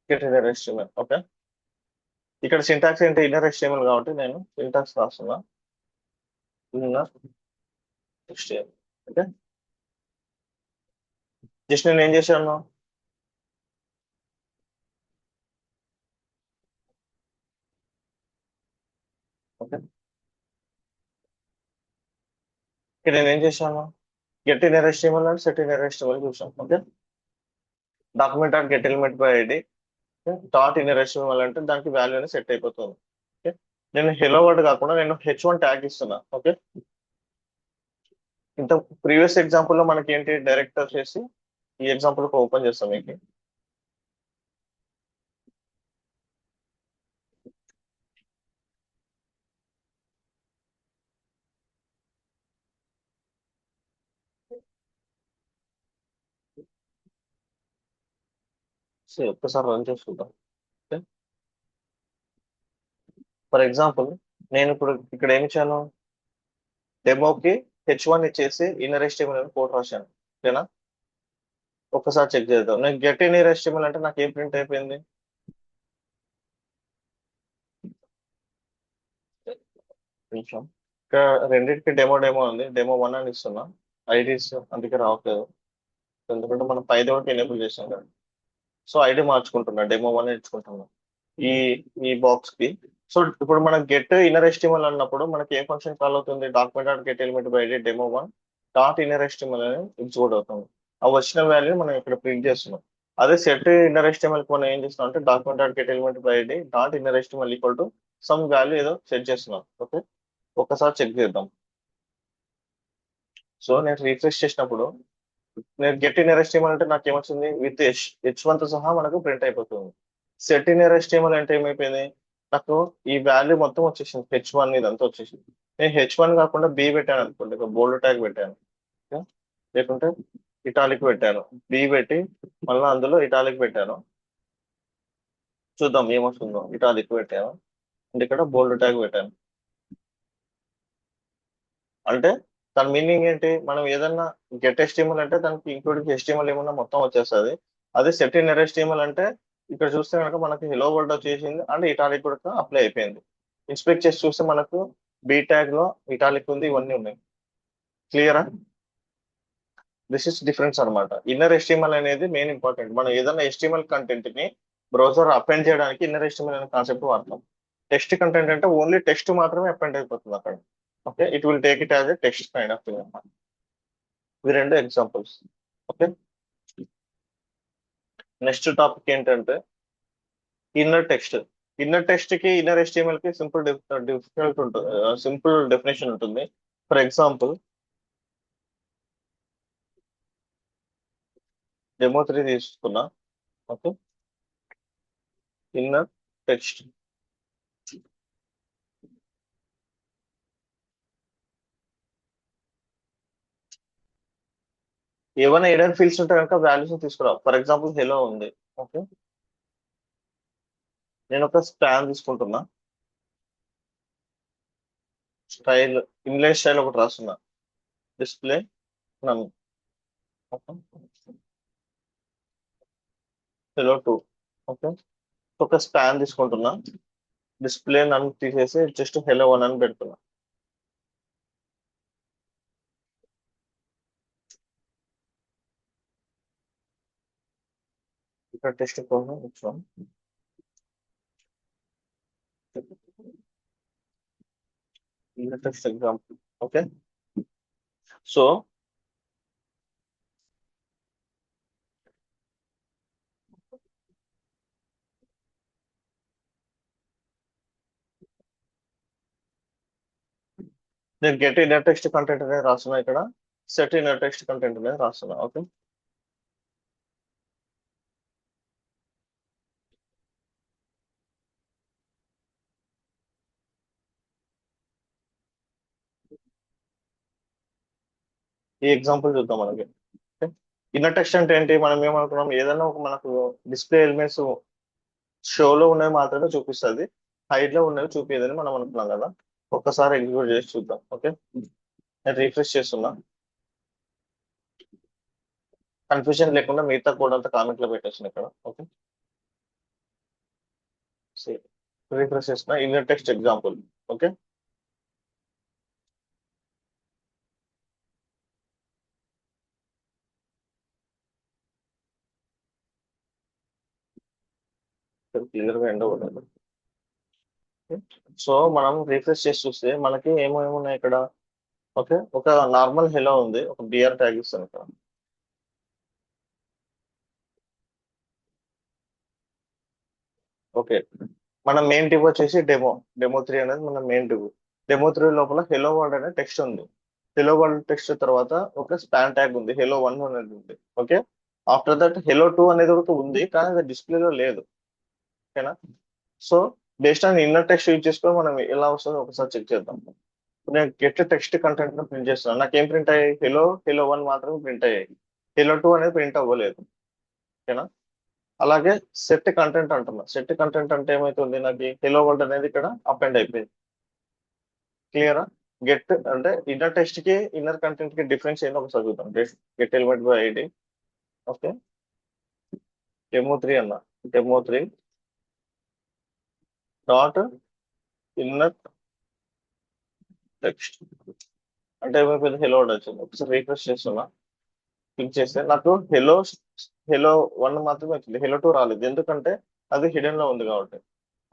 Get inner HTML. Okay, ఇక్కడ సింటాక్స్ ఏంటి, ఇన్నర్ HTML కాబట్టి నేను సింటాక్స్ రాస్తున్నా, ఇన్నర్ HTML. ఓకే, జస్ట్ నేను ఏం చేశాను, ఓకే, ఇక్కడ నేను ఏం చేశాను, get inner HTML and set inner HTML చూసాను. Okay, document dot get element by ID dot inner HTML అంటే దానికి వాల్యూ అనేది సెట్ అయిపోతుంది. ఓకే, నేను హెలో వర్డ్ కాకుండా నేను H1 ట్యాగ్ ఇస్తున్నా. ఓకే, ఇంత ప్రీవియస్ ఎగ్జాంపుల్ లో మనకి ఏంటి, డైరెక్ట్ వచ్చేసి ఈ ఎగ్జాంపుల్ ఓపెన్ చేస్తాం మీకు. సో ఒక్కసారి రన్ చేసుకుందాం. ఓకే, ఫర్ ఎగ్జాంపుల్ నేను ఇప్పుడు ఇక్కడ ఏమి ఇచ్చాను, డెమోకి H1 ఇచ్చేసి ఇన్నర్ HTML అని కోడ్ రాశాను. ఓకేనా, ఒక్కసారి చెక్ చేద్దాం. నేను గెట్ ఇన్నర్ HTML అంటే నాకు ఏం ప్రింట్ అయిపోయింది, నిమిషం. ఇక్కడ రెండింటికి డెమో డెమో ఉంది, డెమో 1 అని ఇస్తున్నా. ఐడీస్ అందుకే రావట్లేదు, ఎందుకంటే మనం పైది వరకు ఎనేబుల్ చేసాం కదా. సో ఐడి మార్చుకుంటున్నా, డెమో 1 ఎంచుకుంటున్నా ఈ ఈ బాక్స్ కి. సో ఇప్పుడు మనం గెట్ ఇన్నర్ HTML అన్నప్పుడు మనకి ఏ ఫంక్షన్ కాల్ అవుతుంది, document dot get element by ID demo 1 dot inner HTML అని ఎగ్జిక్యూట్ అవుతుంది. ఆ వచ్చిన వాల్యూ మనం ఇక్కడ ప్రింట్ చేస్తున్నాం. అదే సెట్ ఇన్నర్ HTML కి మనం ఏం చేస్తున్నాం అంటే document dot get element by ID dot inner HTML equal to some value ఏదో సెట్ చేస్తున్నాం. ఓకే, ఒక్కసారి చెక్ చేద్దాం. సో నేను రీఫ్రెష్ చేసినప్పుడు నేను గెట్ ఇన్ HTML అంటే నాకు ఏమొచ్చింది, విత్ H1 తో సహా మనకు ప్రింట్ అయిపోతుంది. సెట్ ఇన్ HTML అంటే ఏమైపోయింది, నాకు ఈ వాల్యూ మొత్తం వచ్చేసింది, H1 ఇదంతా వచ్చేసింది. నేను H1 కాకుండా B పెట్టాను అనుకోండి, ఒక బోల్డ్ ట్యాగ్ పెట్టాను. ఓకే? లేకుంటే ఇటాలిక్ పెట్టాను, బి పెట్టి మళ్ళీ అందులో ఇటాలిక్ పెట్టాను. చూద్దాం ఏమొస్తుందో. ఇటాలిక్ పెట్టాను అండ్ ఇక్కడ బోల్డ్ ట్యాగ్ పెట్టాను. అంటే దాని మీనింగ్ ఏంటి? మనం ఏదన్నా గెట్ HTML అంటే దానికి ఇంక్లూడింగ్ HTML ఏమన్నా మొత్తం వచ్చేస్తుంది. అదే సెట్ ఇన్ HTML అంటే ఇక్కడ చూస్తే కనుక మనకి హెలో వరల్డ్ వచ్చేసింది అండ్ ఇటాలిక్ కూడా అప్లై అయిపోయింది. ఇన్స్పెక్ట్ చేసి చూస్తే మనకు బి ట్యాగ్ లో ఇటాలిక్ ఉంది, ఇవన్నీ ఉన్నాయి. క్లియరా? దిస్ ఇస్ డిఫరెన్స్ అనమాట. ఇన్నర్ HTML అనేది మెయిన్ ఇంపార్టెంట్. మనం ఏదైనా HTML కంటెంట్ ని బ్రౌజర్ అపెండ్ చేయడానికి ఇన్నర్ HTML అనే కాన్సెప్ట్ వాడతాం. టెక్స్ట్ కంటెంట్ అంటే ఓన్లీ టెక్స్ట్ మాత్రమే అపెండ్ అయిపోతుంది అక్కడ. Okay, it will take it as a text kind of thing అన్నమాట. ఇవి రెండు ఎగ్జాంపుల్స్. ఓకే, నెక్స్ట్ టాపిక్ ఏంటంటే ఇన్నర్ టెక్స్ట్. ఇన్నర్ టెక్స్ట్ కి ఇన్నర్ HTML కి సింపుల్ డిఫరెంట్ ఉంటుంది, సింపుల్ డెఫినేషన్ ఉంటుంది. ఫర్ ఎగ్జాంపుల్ డెమో 3 తీసుకున్నా. ఓకే, ఇన్నర్ టెక్స్ట్ ఏమైనా ఎడర్ ఫీల్డ్స్ ఉంటే కనుక వాల్యూస్ తీసుకురా. ఫర్ ఎగ్జాంపుల్ హెలో ఉంది. ఓకే, నేను ఒక స్పాన్ తీసుకుంటున్నా. స్టైల్ ఇంగ్లీష్ స్టైల్ ఒకటి రాస్తున్నా, డిస్ప్లే నన్. హెలో 2. ఓకే, ఒక స్పాన్ తీసుకుంటున్నా, డిస్ప్లే నన్ను తీసేసి జస్ట్ హెలో 1 అని పెడుతున్నా. ఇక్కడ టెస్ట్ కోసం ఇచ్చాం. Test example. ఓకే, సో నేను గెట్ ఇన్నర్ టెక్స్ట్ కంటెంట్ అనేది రాస్తున్నా, ఇక్కడ సెట్ ఇన్నర్ టెక్స్ట్ కంటెంట్ అనేది రాస్తున్నా. ఓకే, ఈ ఎగ్జాంపుల్ చూద్దాం మనకి. ఇన్నర్ టెక్స్ట్ అంటే ఏంటి? మనం ఏమనుకున్నాం, ఏదైనా ఒక మనకు డిస్ప్లే ఎలిమెంట్స్ షోలో ఉన్నవి మాత్రమే చూపిస్తుంది, హైడ్ లో ఉన్నవి చూపించదని మనం అనుకున్నాం కదా. ఒక్కసారి ఎగ్జిక్యూట్ చేసి చూద్దాం. ఓకే, నేను రీఫ్రెష్ చేస్తున్నా. కన్ఫ్యూజన్ లేకుండా మిగతా కోడ్ అంతా కామెంట్ లో పెట్టేసిన ఇక్కడ. ఓకే, రీఫ్రెష్ చేస్తున్నా. Inner text example. Okay, clear గా ఎండ్ అవ్వలేదు. సో మనం రీఫ్రెష్ చేసి చూస్తే మనకి ఏమేమి ఉన్నాయి ఇక్కడ. ఓకే, ఒక నార్మల్ హెలో ఉంది, ఒక బిఆర్ ట్యాగ్ ఇస్తాను ఇక్కడ. ఓకే, మన మెయిన్ డివ్ వచ్చేసి డెమో 3 అనేది మన మెయిన్ డివ్. డెమో 3 లోపల హెలో వరల్డ్ అనే టెక్స్ట్ ఉంది. హెలో వరల్డ్ టెక్స్ట్ తర్వాత ఒక స్పాన్ ట్యాగ్ ఉంది, హెలో 1 అనేది ఉంది. ఓకే, ఆఫ్టర్ దట్ హెలో 2 అనేది ఒకటి ఉంది, కానీ అది డిస్ప్లేలో లేదు. ఓకేనా? So based on inner text use చేసుకొని మనం ఎలా వస్తుందో ఒకసారి చెక్ చేద్దాం. నేను గెట్ టెక్స్ట్ కంటెంట్ ప్రింట్ చేస్తున్నాను. నాకు ఏం ప్రింట్ అయ్యాయి? హెలో 1 మాత్రమే ప్రింట్ అయ్యాయి, హెలో 2 అనేది ప్రింట్ అవ్వలేదు. ఓకేనా? అలాగే సెట్ కంటెంట్ అంటున్నా. సెట్ కంటెంట్ అంటే ఏమైతుంది, నాకు హెలో వరల్డ్ అనేది ఇక్కడ అపెండ్ అయిపోయింది. క్లియరా? గెట్ అంటే ఇన్నర్ టెక్స్ట్ కి ఇన్నర్ కంటెంట్ కి డిఫరెన్స్ ఏంటో ఒకసారి చూద్దాం. Get element by ID. Okay, demo 3 అన్న, డెమో 3 డాట్ ఇన్నర్ టెక్స్ట్ అంటే ఏమైపోయింది? హెలో వరల్డ్ వచ్చింది. ఒకసారి రీఫ్రెష్ చేస్తున్నా. క్లిక్ చేస్తే నాకు హెలో 1 మాత్రమే వచ్చింది, హెలో 2 రాలేదు. ఎందుకంటే అది హిడెన్ లో ఉంది కాబట్టి.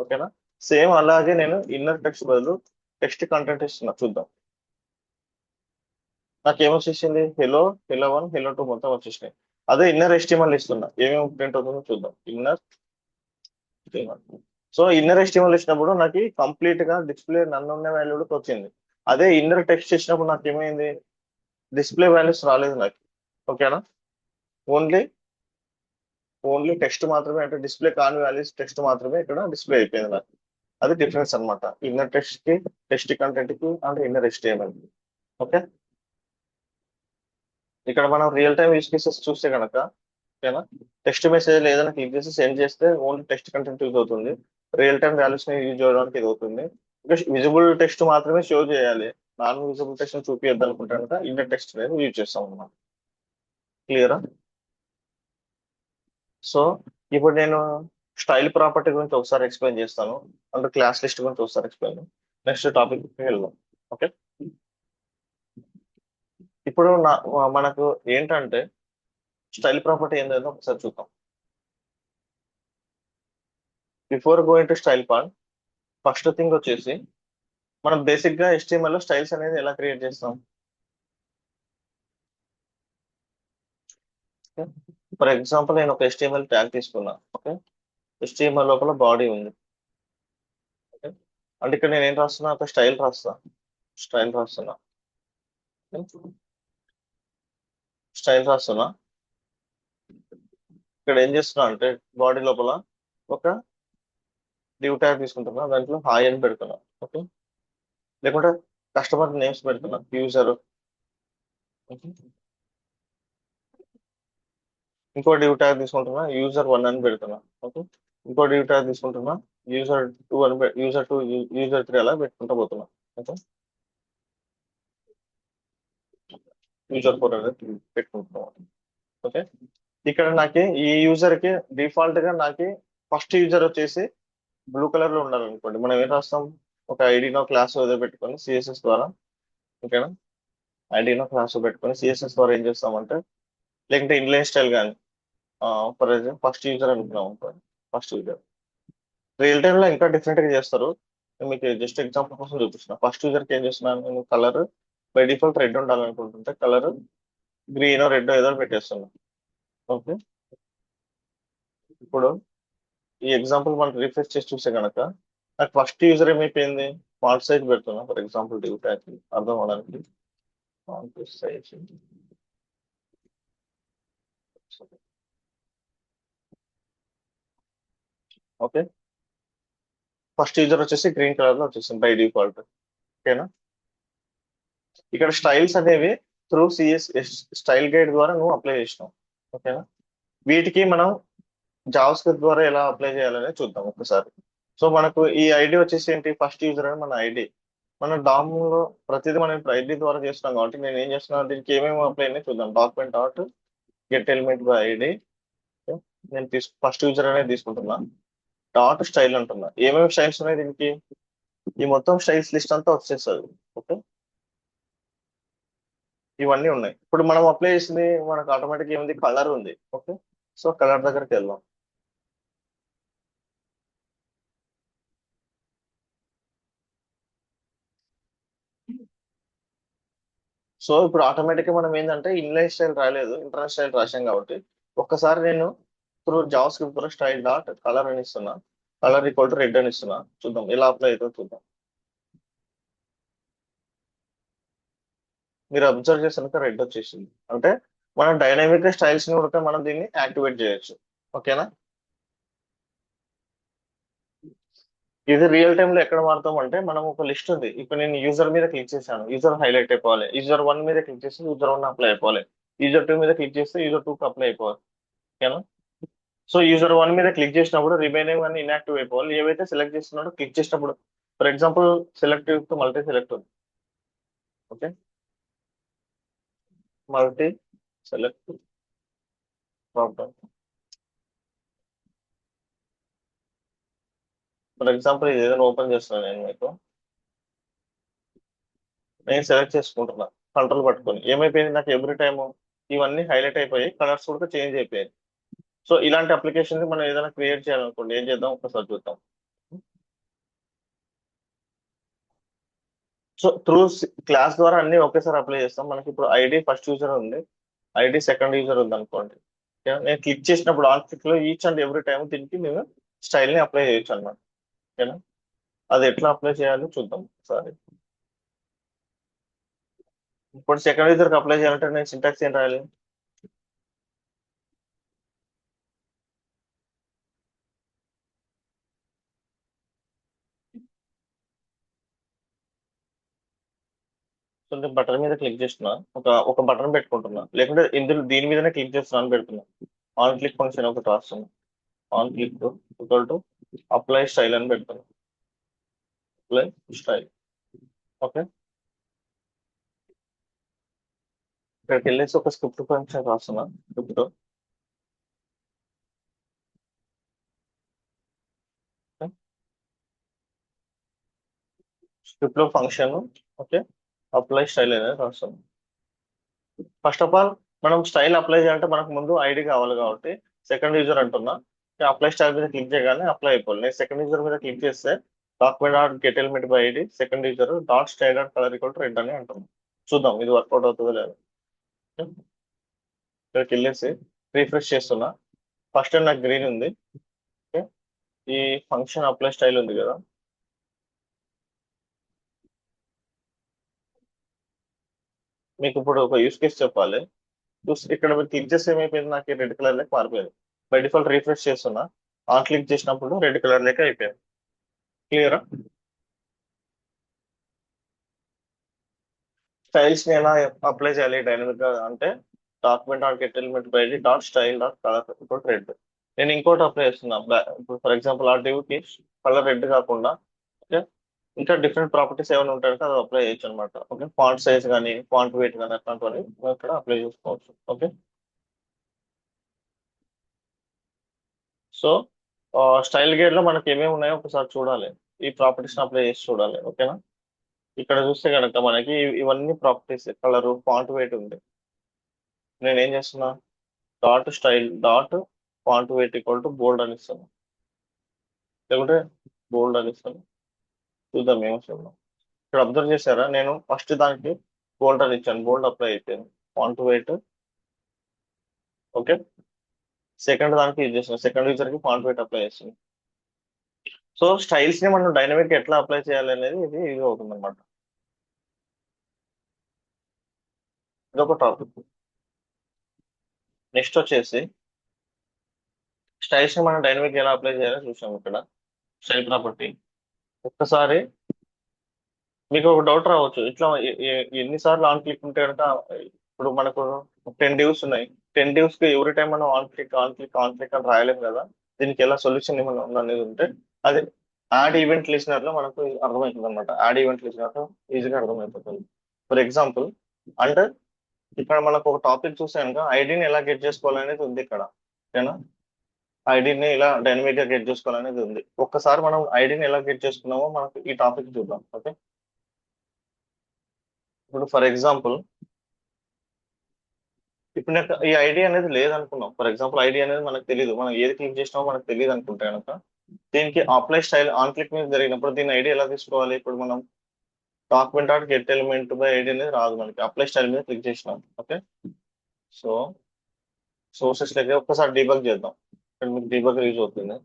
ఓకేనా? సేమ్ అలాగే నేను ఇన్నర్ టెక్స్ట్ బదులు టెక్స్ట్ కంటెంట్ ఇస్తున్నా, చూద్దాం. నాకు ఏమొచ్చేసింది? హెలో 1 హెలో 2 మొత్తం వచ్చేసినాయి. అదే ఇన్నర్ HTML ఇస్తున్నా, ఏమేమి ప్రింట్ అవుతుందో చూద్దాం. Inner HTML. So inner HTML ఇచ్చినప్పుడు నాకు కంప్లీట్ గా డిస్ప్లే నన్ను ఉన్న వాల్యూ వచ్చింది. అదే ఇన్నర్ టెక్స్ట్ ఇచ్చినప్పుడు నాకు ఏమైంది? డిస్ప్లే వాల్యూస్ రాలేదు నాకు. ఓకేనా? ఓన్లీ ఓన్లీ టెక్స్ట్ మాత్రమే, అంటే డిస్ప్లే కాని వాల్యూస్ టెక్స్ట్ మాత్రమే ఇక్కడ డిస్ప్లే అయిపోయింది నాకు. అది డిఫరెన్స్ అన్నమాట ఇన్నర్ టెక్స్ట్ కి, టెక్స్ట్ కంటెంట్ కి, అంటే ఇన్నర్ HTML కి. ఓకే, ఇక్కడ మనం రియల్ టైమ్ యూస్ కేసెస్ చూస్తే కనుక, ఓకేనా, టెక్స్ట్ మెసేజ్ ఏదైనా క్లిక్ చేసి సెండ్ చేస్తే ఓన్లీ టెక్స్ట్ కంటెంట్ యూజ్ అవుతుంది. రియల్ టైమ్ వాల్యూస్ ని యూజ్ చేయడానికి ఇది అవుతుంది. విజిబుల్ టెక్స్ట్ మాత్రమే షో చేయాలి. నాన్ విజిబుల్ టెక్స్ట్ చూపించద్దు అనుకుంటే కనుక ఇండెక్స్ టెక్స్ట్ అనేది యూజ్ చేస్తాం అన్నమాట. క్లియరా? సో ఇప్పుడు నేను స్టైల్ ప్రాపర్టీ గురించి ఒకసారి ఎక్స్ప్లెయిన్ చేస్తాను, అంటే క్లాస్ లిస్ట్ గురించి ఒకసారి ఎక్స్ప్లెయిన్. నెక్స్ట్ టాపిక్ వెళ్దాం. ఓకే, ఇప్పుడు మనకు ఏంటంటే స్టైల్ ప్రాపర్టీ ఏంటంటే ఒకసారి చూద్దాం. Before going to style part, first thing వచ్చేసి మనం బేసిక్ గా HTML లో స్టైల్స్ అనేది ఎలా క్రియేట్ చేస్తాం. ఫర్ ఎగ్జాంపుల్ నేను ఒక HTML ట్యాగ్ తీసుకున్నా. ఓకే, HTML లోపల బాడీ ఉంది. ఓకే, అంటే ఇక్కడ నేను ఏం రాస్తున్నా, ఒక స్టైల్ రాస్తున్నా. స్టైల్ రాస్తున్నా. ఇక్కడ ఏం చేస్తున్నా అంటే బాడీ లోపల ఒక డివ్ ట్యాగ్ తీసుకుంటున్నా, దాంట్లో హాయ్ అని పెడుతున్నా. ఓకే, లేకుంటే కస్టమర్ నేమ్స్ పెడుతున్నా, యూజర్. ఇంకో డివ్ ట్యాగ్ తీసుకుంటున్నా, యూజర్ 1 అని పెడుతున్నా. ఓకే, ఇంకో డివ్ ట్యాగ్ తీసుకుంటున్నా, యూజర్ 2 అని యూజర్ 2, యూజర్ 3 అలా పెట్టుకుంటా పోతున్నా. ఓకే, యూజర్ 4 అనేది పెట్టుకుంటున్నాం. ఓకే, ఇక్కడ నాకు ఈ యూజర్ కి డిఫాల్ట్ గా నాకు ఫస్ట్ యూజర్ వచ్చేసి బ్లూ కలర్ లో ఉండాలనుకోండి, మనం ఏం రాస్తాం, ఒక ఐడినో క్లాస్ ఏదో పెట్టుకొని సిఎస్ఎస్ ద్వారా. ఓకేనా, ఐడినో క్లాస్ పెట్టుకొని సిఎస్ఎస్ ద్వారా ఏం చేస్తామంటే, లేకుంటే ఇన్లైన్ స్టైల్ కానీ, ఫర్ ఎగ్జాంపుల్ ఫస్ట్ యూజర్ అనుకున్నాం అనుకోండి. ఫస్ట్ యూజర్ రియల్ టైమ్ లో ఇంకా డిఫరెంట్ గా చేస్తారు. నేను మీకు జస్ట్ ఎగ్జాంపుల్ కోసం చూపిస్తున్నా. ఫస్ట్ యూజర్ కి ఏం చేస్తున్నాను, నేను కలర్ బై డిఫాల్ట్ రెడ్ ఉండాలనుకుంటుంటే కలర్ గ్రీన్ రెడ్ ఏదో పెట్టేస్తున్నాను. ఓకే, ఇప్పుడు ఈ ఎగ్జాంపుల్ మనం రిఫ్రెష్ చేసి చూస్తే కనుక నాకు ఫస్ట్ యూజర్ ఏమైపోయింది, ఫాంట్ సైజ్ పెడుతున్నా. ఫర్ ఎగ్జాంపుల్ డివ్ ట్యాగ్ అర్థం అవడానికి font size. Okay, first user వచ్చేసి గ్రీన్ కలర్ లో వచ్చేసింది బై డిఫాల్ట్. ఓకేనా, ఇక్కడ స్టైల్స్ అనేవి త్రూ స్టైల్ గైడ్ ద్వారా నువ్వు అప్లై చేసినావు. ఓకేనా, వీటికి మనం జావా స్క్రిప్ట్ ద్వారా ఎలా అప్లై చేయాలనేది చూద్దాం ఒకసారి. సో మనకు ఈ ఐడి వచ్చేసి ఏంటి, ఫస్ట్ యూజర్ అని మన ఐడి. మన డామ్ లో ప్రతిదీ మనం ఇప్పుడు ఐడి ద్వారా చేస్తున్నాం కాబట్టి నేను ఏం చేస్తున్నాను, దీనికి ఏమేమి అప్లై అయినాయి చూద్దాం. Document dot get element by ID. నేను ఫస్ట్ యూజర్ అనేది తీసుకుంటున్నా. డాట్ స్టైల్ అంటున్నా. ఏమేమి స్టైల్స్ ఉన్నాయి దీనికి, ఈ మొత్తం స్టైల్స్ లిస్ట్ అంతా వచ్చేస్తుంది. ఓకే, ఇవన్నీ ఉన్నాయి. ఇప్పుడు మనం అప్లై చేసింది మనకు ఆటోమేటిక్ ఏముంది, కలర్ ఉంది. ఓకే, సో కలర్ దగ్గరికి వెళ్దాం. సో ఇప్పుడు ఆటోమేటిక్ గా మనం ఏంటంటే ఇన్లైన్ స్టైల్ రాలేదు, ఇంటర్నల్ స్టైల్ రాశాం కాబట్టి ఒక్కసారి నేను త్రూ జావా స్క్రిప్ట్ ద్వారా స్టైల్ డాట్ కలర్ అని ఇస్తున్నా. కలర్ ఈక్వల్ టు రెడ్ అని ఇస్తున్నా. చూద్దాం ఎలా అప్లై అవుతుందో చూద్దాం. మీరు అబ్జర్వ్ చేసాక రెడ్ వచ్చేసింది, అంటే మనం డైనామిక్ గా స్టైల్స్ ని కూడా మనం దీన్ని యాక్టివేట్ చేయొచ్చు. ఓకేనా, ఇది రియల్ టైమ్ లో ఎక్కడ వాడతాం అంటే, మనం ఒక లిస్ట్ ఉంది. ఇప్పుడు నేను యూజర్ మీద క్లిక్ చేశాను, యూజర్ హైలైట్ అయిపోవాలి. యూజర్ 1 మీద క్లిక్ చేస్తే యూజర్ 1 అప్లై అయిపోవాలి. యూజర్ 2 మీద క్లిక్ చేస్తే యూజర్ 2 అప్లై అయిపోవాలి. ఓకేనా, సో యూజర్ 1 మీద క్లిక్ చేసినప్పుడు రిమైనింగ్ అన్ని ఇన్యాక్టివ్ అయిపోవాలి. ఏవైతే సెలెక్ట్ చేస్తున్నాడో క్లిక్ చేసినప్పుడు, for example select multi select ఉంది. Okay, multi select drop down. For example ఇది ఏదైనా ఓపెన్ చేస్తున్నాను నేను మీకు, నేను సెలెక్ట్ చేసుకుంటున్నా కంట్రోల్ పట్టుకొని. ఏమైపోయింది నాకు ఎవ్రీ టైమ్ ఇవన్నీ హైలైట్ అయిపోయి కలర్స్ కూడా చేంజ్ అయిపోయాయి. సో ఇలాంటి అప్లికేషన్ మనం ఏదైనా క్రియేట్ చేయాలనుకోండి, ఏం చేద్దాం ఒకసారి చూద్దాం. సో త్రూ క్లాస్ ద్వారా అన్ని ఒకేసారి అప్లై చేస్తాం. మనకి ఇప్పుడు ఐడి ఫస్ట్ యూజర్ ఉంది, ఐడి సెకండ్ యూజర్ ఉంది అనుకోండి. ఓకే, నేను క్లిక్ చేసినప్పుడు ఆన్ క్లిక్ లో ఈచ్ అండ్ ఎవ్రీ టైం దీనికి మేము స్టైల్ ని అప్లై చేయొచ్చు అన్నమాట. ఓకేనా, అది ఎట్లా అప్లై చేయాలో చూద్దాం ఒకసారి. ఇప్పుడు సెకండ్ యూజర్ కి అప్లై చేయాలంటే నేను సింటాక్స్ ఏం రాయాలి, నేను బటన్ మీద క్లిక్ చేస్తున్నా, ఒక బటన్ పెట్టుకుంటున్నా, లేకుంటే ఇందులో దీని మీదనే క్లిక్ చేస్తున్నా అని పెడుతున్నా. ఆన్ క్లిక్ ఫంక్షన్ ఒకటి రాస్తున్నా. On click equal to apply style అని పెడుతున్నా. Apply style. ఓకే, ఇక్కడికి వెళ్ళేసి ఒక స్క్రిప్ట్ ఫంక్షన్ రాస్తున్నా. స్క్రిప్ట్ స్క్రిప్ట్ లో ఫంక్షన్. ఓకే, అప్లై స్టైల్ అనేది రాస్తాం. ఫస్ట్ ఆఫ్ ఆల్ మనం స్టైల్ అప్లై చేయాలంటే మనకు ముందు ఐడి కావాలి కాబట్టి సెకండ్ యూజర్ అంటున్నా. అప్లై స్టైల్ మీద క్లిక్ చేయగానే అప్లై అయిపోవాలి. నేను సెకండ్ యూజర్ మీద క్లిక్ చేస్తే document dot get element by ID second user dot style dot colour equal red అని అంటున్నాం. చూద్దాం ఇది వర్కౌట్ అవుతుందో లేదు. ఇక్కడికి వెళ్ళేసి రీఫ్రెష్ చేస్తున్నా. ఫస్ట్ నాకు గ్రీన్ ఉంది. ఓకే, ఈ ఫంక్షన్ అప్లై స్టైల్ ఉంది కదా, మీకు ఇప్పుడు ఒక యూస్ కేస్ చెప్పాలి. ఇక్కడ మీరు క్లిక్ చేస్తే ఏమైపోయింది, నాకు రెడ్ కలర్ లెక్క మారిపోయింది. బై డిఫాల్ట్ రీఫ్రెష్ చేస్తున్నా, ఆన్ క్లిక్ చేసినప్పుడు రెడ్ కలర్ లెక్క అయిపోయింది. క్లియరా? స్టైల్స్ ని ఎలా అప్లై చేయాలి డైనమిక్ గా అంటే document dot get element by ID dot style dot colour ఇప్పుడు రెడ్. నేను ఇంకోటి అప్లై చేస్తున్నా. ఇప్పుడు ఫర్ ఎగ్జాంపుల్ ఆ div కి కలర్ రెడ్ కాకుండా ఓకే ఇంకా డిఫరెంట్ ప్రాపర్టీస్ ఏమైనా ఉంటాయంటే అది అప్లై చేయొచ్చు అనమాట. ఓకే, ఫాంట్ సైజ్ కానీ ఫాంట్ వెయిట్ కానీ అట్లాంటివన్నీ మనం ఇక్కడ అప్లై చేసుకోవచ్చు. ఓకే, సో స్టైల్ గేట్ లో మనకి ఏమేమి ఉన్నాయో ఒకసారి చూడాలి. ఈ ప్రాపర్టీస్ అప్లై చేసి చూడాలి. ఓకేనా? ఇక్కడ చూస్తే కనుక మనకి ఇవన్నీ ప్రాపర్టీస్ కలర్ ఫాంట్ వెయిట్ ఉంది. నేను ఏం చేస్తున్నా, dot style dot font weight equal to bold అని ఇస్తాను, లేకుంటే బోల్డ్ అని ఇస్తాను. చూద్దాం ఏమొస్తుందో. ఇక్కడ అబ్జర్వ్ చేశారా, నేను ఫస్ట్ దానికి బోల్డ్ అని ఇచ్చాను, బోల్డ్ అప్లై అయిపోయింది. ఫాంట్ వెయిట్ ఓకే, సెకండ్ దానికి యూజ్ చేస్తాను, సెకండ్ యూజర్ కి ఫాంట్ వెయిట్ అప్లై చేస్తాను. సో స్టైల్స్ ని మనం డైనమిక్ ఎట్లా అప్లై చేయాలి అనేది ఇది యూజ్ అవుతుంది అనమాట. ఇదొక టాపిక్. నెక్స్ట్ వచ్చేసి స్టైల్స్ ని మనం డైనమిక్ ఎలా అప్లై చేయాలో చూసాం. ఇక్కడ స్టైల్ ప్రాపర్టీ ఒక్కసారి మీకు ఒక డౌట్ రావచ్చు, ఇట్లా ఎన్నిసార్లు ఆన్ క్లిక్ ఉంటే కనుక ఇప్పుడు మనకు 10 divs ఉన్నాయి. 10 divs కి ఎవ్రీ టైం మనం on click on click on click అని రాయలేము కదా. దీనికి ఎలా సొల్యూషన్ ఏమైనా ఉందా అనేది ఉంటే అది యాడ్ ఈవెంట్ లిజనర్ లో మనకు అర్థమవుతుంది అనమాట. యాడ్ ఈవెంట్ లిజనర్ లో ఈజీగా అర్థమైపోతుంది. ఫర్ ఎగ్జాంపుల్ అంటే ఇక్కడ మనకు ఒక టాపిక్ చూస్తే కనుక ఐడిని ఎలా గెట్ చేసుకోవాలనేది ఉంది ఇక్కడ. ఓకేనా? ఐడిని ఇలా డైనమిక్ గా గెట్ చేసుకోవాలనేది ఉంది. ఒక్కసారి మనం ఐడిని ఎలా గెట్ చేసుకున్నామో మనకు ఈ టాపిక్ చూద్దాం. ఓకే, ఇప్పుడు ఫర్ ఎగ్జాంపుల్ ఇప్పుడు నాకు ఈ ఐడి అనేది లేదనుకున్నాం. ఫర్ ఎగ్జాంపుల్ ఐడి అనేది మనకు తెలియదు, మనం ఏది క్లిక్ చేసినామో మనకు తెలియదు అనుకుంటే కనుక దీనికి అప్లై స్టైల్ ఆన్ క్లిక్ మీద జరిగినప్పుడు దీని ఐడి ఎలా తీసుకోవాలి. ఇప్పుడు మనం document dot get element by ID అనేది రాదు మనకి, అప్లై స్టైల్ మీద క్లిక్ చేసినాం. ఓకే, సో సోర్సెస్ లెక్క ఒక్కసారి డీబగ్ చేద్దాం. ఇక్కడ మీకు డీబగ్ యూజ్ అవుతుంది.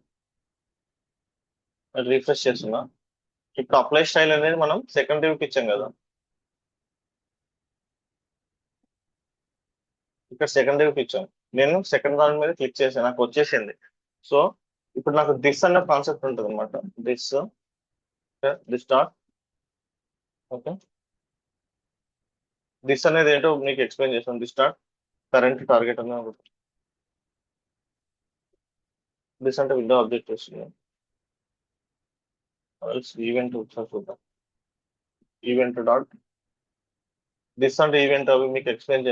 రీఫ్రెష్ చేస్తున్నా. ఇప్పుడు అప్లై స్టైల్ అనేది మనం సెకండ్ కి ఇచ్చాం కదా, ఇక్కడ సెకండ్ కి ఇచ్చాం. నేను సెకండ్ దాని మీద క్లిక్ చేసాను, నాకు వచ్చేసింది. సో ఇప్పుడు నాకు దిస్ అనే కాన్సెప్ట్ ఉంటుంది అనమాట. This this dot okay, this అనేది ఏంటో మీకు ఎక్స్ప్లెయిన్ చేస్తాను. దిస్ డాట్ కరెంట్ టార్గెట్ అని ఒకటి. దిస్ అంటే విండో ఆబ్జెక్ట్ వస్తుంది. ఈవెంట్ ఒకసారి చూద్దాం. ఈవెంట్ డాట్ దిస్ అంటే ఈవెంట్ అవి మీకు ఎక్స్ప్లెయిన్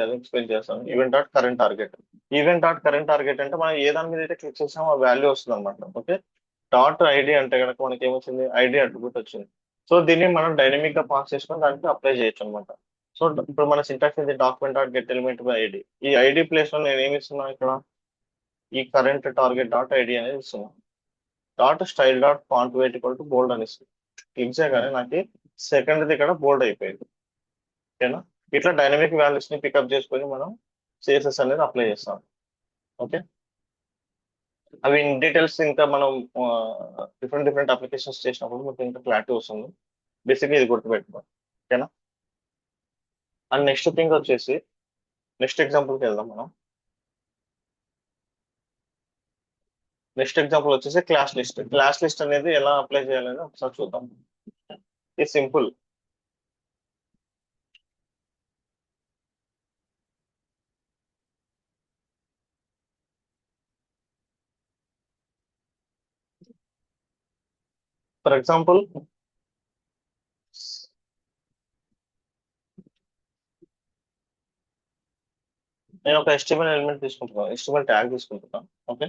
చేస్తాను. Event dot current target. Event dot current target అంటే మనం ఏ దాని మీద అయితే క్లిక్ చేసామో ఆ వాల్యూ వస్తుంది అనమాట. ఓకే, డాట్ ఐడి అంటే కనుక మనకి ఏమొచ్చింది, ఐడి అట్రిబ్యూట్ వచ్చింది. సో దీన్ని మనం డైనమిక్ గా పాస్ చేసుకొని దానికి అప్లై చేయొచ్చు అనమాట. సో ఇప్పుడు మన సింటాక్స్ ఇది document dot get element by ID. ఈ ఐడి ప్లేస్ లో నేను ఏమి ఇస్తున్నాను, ఇక్కడ ఈ కరెంట్ టార్గెట్ డాట్ ఐడి అనేది ఇస్తున్నాను. Dot style dot font weight equal to bold అని ఇస్తుంది. క్లిక్ చేయగానే నాకు సెకండ్ ఇక్కడ బోల్డ్ అయిపోయింది. ఓకేనా? ఇట్లా డైనమిక్ వాల్యూస్ ని పికప్ చేసుకొని మనం సిఎస్ఎస్ అనేది అప్లై చేస్తాం. ఓకే, అవి ఇన్ డీటెయిల్స్ ఇంకా మనం డిఫరెంట్ డిఫరెంట్ అప్లికేషన్స్ చేసినప్పుడు మీకు ఇంకా క్లారిటీ వస్తుంది. బేసిక్గా ఇది గుర్తుపెట్టుకోండి. ఓకేనా? అండ్ నెక్స్ట్ థింగ్ వచ్చేసి నెక్స్ట్ ఎగ్జాంపుల్కి వెళ్దాం మనం. నెక్స్ట్ ఎగ్జాంపుల్ వచ్చేసి క్లాస్ లిస్ట్. క్లాస్ లిస్ట్ అనేది ఎలా అప్లై చేయాలని ఒకసారి చూద్దాం. ఇది సింపుల్. ఫర్ ఎగ్జాంపుల్ నేను ఒక HTML ఎలిమెంట్ తీసుకుంటున్నాను, HTML ట్యాగ్ తీసుకుంటున్నాను. ఓకే,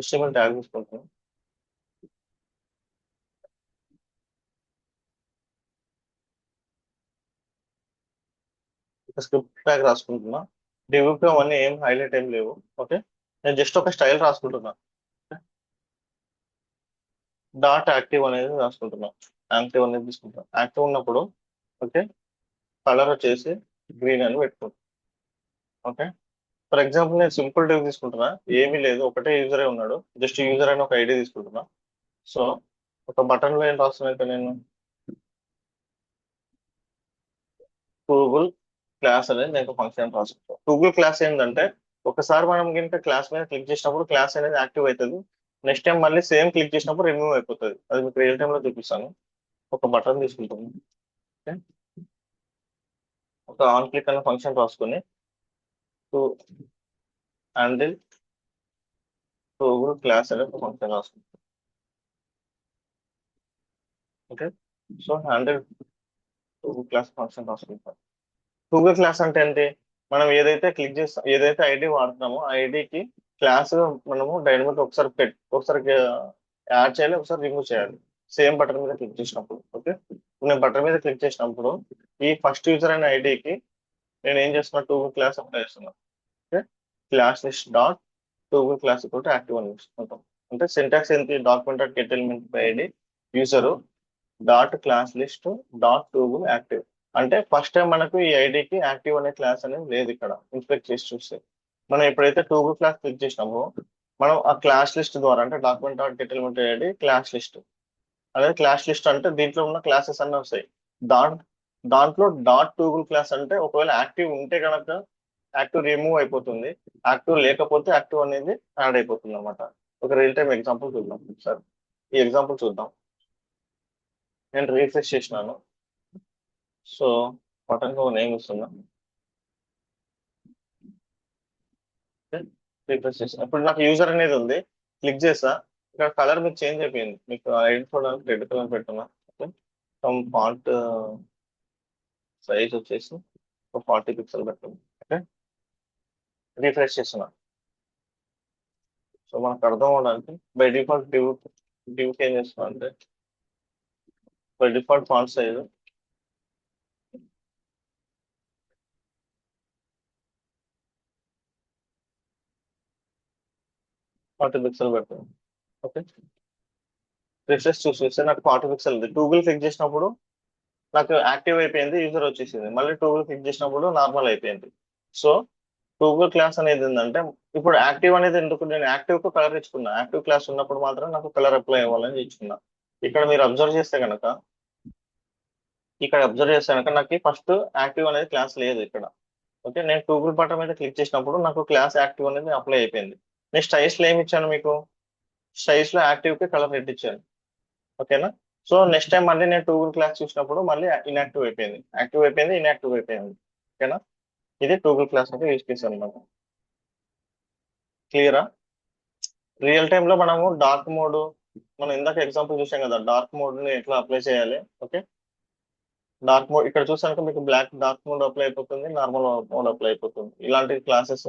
HTML ట్యాగ్ తీసుకుంటున్నాను. ఒక స్క్రిప్ట్ ట్యాగ్ రాసుకుంటున్నా. డివ్కి అవన్నీ ఏం హైలైట్ ఏం లేవు. ఓకే, నేను జస్ట్ ఒక స్టైల్ రాసుకుంటున్నా. డాట్ యాక్టివ్ అనేది రాసుకుంటున్నా. యాక్టివ్ అనేది తీసుకుంటున్నా. యాక్టివ్ ఉన్నప్పుడు ఓకే, కలర్ వచ్చేసి గ్రీన్ అని పెట్టుకుంటాను. ఓకే, ఫర్ ఎగ్జాంపుల్ నేను సింపుల్ డివ్ తీసుకుంటున్నా, ఏమీ లేదు, ఒకటే యూజరే ఉన్నాడు, జస్ట్ యూజర్ అని ఒక ఐడి తీసుకుంటున్నా. సో ఒక బటన్ లో ఏం రాస్తున్నా నేను, గూగుల్ క్లాస్ అనేది నేను ఫంక్షన్ రాసుకుంటాను. గూగుల్ క్లాస్ ఏంటంటే ఒకసారి మనం కనుక క్లాస్ మీద క్లిక్ చేసినప్పుడు క్లాస్ అనేది యాక్టివ్ అవుతుంది. నెక్స్ట్ టైం మళ్ళీ సేమ్ క్లిక్ చేసినప్పుడు రిమూవ్ అయిపోతుంది. అది మీకు రియల్ టైమ్ లో చూపిస్తాను. ఒక బటన్ తీసుకుంటాను. ఓకే, ఒక ఆన్ క్లిక్ అనే ఫంక్షన్ రాసుకుని టు హ్యాండిల్ గూగుల్ క్లాస్ అనే ఒక ఫంక్షన్ రాసుకుంటాం. Okay, so handle Google class function రాసుకుంటాం. గూగుల్ క్లాస్ అంటే ఏంటి, మనం ఏదైతే క్లిక్ చేస్తాం, ఏదైతే ఐడి వాడుతున్నామో ఆ ఐడికి క్లాస్ మనము డైనమిక్ ఒకసారి ఒకసారి యాడ్ చేయాలి, ఒకసారి రిమూవ్ చేయాలి, సేమ్ బటన్ మీద క్లిక్ చేసినప్పుడు. ఓకే, నేను బటన్ మీద క్లిక్ చేసినప్పుడు ఈ ఫస్ట్ యూజర్ అనే ఐడికి నేను ఏం చేస్తున్నా, గూగుల్ క్లాస్ అప్లై చేస్తున్నా. Okay, class list dot Google class కూడా యాక్టివ్ అని చూసుకుంటాం. అంటే సింటాక్స్ ఏంటి, document dot get element by ID user dot class list dot Google active. అంటే ఫస్ట్ టైం మనకు ఈ ఐడికి యాక్టివ్ అనే క్లాస్ అనేది లేదు. ఇక్కడ ఇన్స్పెక్ట్ చేసి చూస్తే మనం ఎప్పుడైతే గూగుల్ క్లాస్ క్లిక్ చేసినామో మనం ఆ క్లాస్ లిస్ట్ ద్వారా, అంటే document dot get element ID class list, అదే క్లాస్ లిస్ట్ అంటే దీంట్లో ఉన్న క్లాసెస్ అన్నీ వస్తాయి. దాంట్లో డాట్ గూగుల్ క్లాస్ అంటే ఒకవేళ యాక్టివ్ ఉంటే కనుక యాక్టివ్ రిమూవ్ అయిపోతుంది, యాక్టివ్ లేకపోతే యాక్టివ్ అనేది యాడ్ అయిపోతుంది అనమాట. ఒక రియల్ టైమ్ ఎగ్జాంపుల్ చూద్దాం సార్. ఈ ఎగ్జాంపుల్ చూద్దాం. నేను రీఫ్రెష్ చేసినాను. సో బటన్ కు నేమ్ ఇస్తున్నా. రీఫ్రెష్ చేసిన ఇప్పుడు నాకు యూజర్ అనేది ఉంది, క్లిక్ చేస్తా, ఇక్కడ కలర్ మీకు చేంజ్ అయిపోయింది. మీకు ఐడెంటిఫోవడానికి రెడ్ కలర్ పెట్టున్నా. ఫాంట్ సైజ్ వచ్చేసి ఒక 40 పిక్సెల్ పెట్టండి. ఓకే, రీఫ్రెష్ చేస్తున్నా. సో మనకు అర్థం అవడానికి బై డిఫాల్ట్ డివ్ ఏం చేస్తున్నా అంటే by default font size 40 pixel పెడతాను. ఓకే, రిఫ్రెష్ చూస్తే నాకు 40 పిక్సెల్ ఉంది. గూగుల్ క్లిక్ చేసినప్పుడు నాకు యాక్టివ్ అయిపోయింది, యూజర్ వచ్చేసింది. మళ్ళీ గూగుల్ క్లిక్ చేసినప్పుడు నార్మల్ అయిపోయింది. సో గూగుల్ క్లాస్ అనేది ఏంటంటే ఇప్పుడు యాక్టివ్ అనేది ఎందుకు, నేను యాక్టివ్ కు కలర్ ఇచ్చుకున్నా, యాక్టివ్ క్లాస్ ఉన్నప్పుడు మాత్రం నాకు కలర్ అప్లై అవ్వాలని ఇచ్చుకున్నా. ఇక్కడ మీరు అబ్జర్వ్ చేస్తే కనుక నాకు ఫస్ట్ యాక్టివ్ అనేది క్లాస్ లేదు ఇక్కడ. ఓకే, నేను గూగుల్ బటన్ మీద క్లిక్ చేసినప్పుడు నాకు క్లాస్ యాక్టివ్ అనేది అప్లై అయిపోయింది. నేను స్టైల్స్ లో ఏమి ఇచ్చాను మీకు, స్టైల్స్ లో యాక్టివ్ కి కలర్ రెడ్ ఇచ్చాను. ఓకేనా, సో నెక్స్ట్ టైం మళ్ళీ నేను గూగుల్ క్లాస్ చూసినప్పుడు మళ్ళీ ఇన్యాక్టివ్ అయిపోయింది, యాక్టివ్ అయిపోయింది, ఇన్యాక్టివ్ అయిపోయింది. ఓకేనా, ఇది గూగుల్ క్లాస్ అంటే యూజ్ కేసు అనమాట. క్లియరా? రియల్ టైమ్ లో మనము డార్క్ మోడ్, మనం ఇందాక ఎగ్జాంపుల్ చూసాం కదా, డార్క్ మోడ్ ని ఎట్లా అప్లై చేయాలి. ఓకే, డార్క్ మోడ్ ఇక్కడ చూసాక మీకు బ్లాక్ డార్క్ మోడ్ అప్లై అయిపోతుంది, నార్మల్ మోడ్ అప్లై అయిపోతుంది. ఇలాంటి క్లాసెస్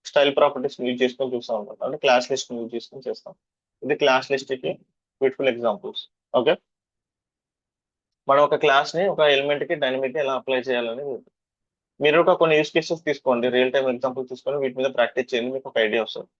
స్టైల్ ప్రాపర్టీస్ యూజ్ చేసుకొని చూస్తాం అనమాట. అంటే క్లాస్ లిస్ట్ యూజ్ చేసుకొని చేస్తాం. ఇది క్లాస్ లిస్ట్ కి బ్యూటిఫుల్ ఎగ్జాంపుల్స్. ఓకే, మనం ఒక క్లాస్ ని ఒక ఎలిమెంట్ కి డైనమిక్ గా ఎలా అప్లై చేయాలని మీరు ఒక కొన్ని యూస్ కేసెస్ తీసుకోండి, రియల్ టైమ్ ఎగ్జాంపుల్ తీసుకొని వీటి మీద ప్రాక్టీస్ చేయండి, మీకు ఒక ఐడియా వస్తుంది.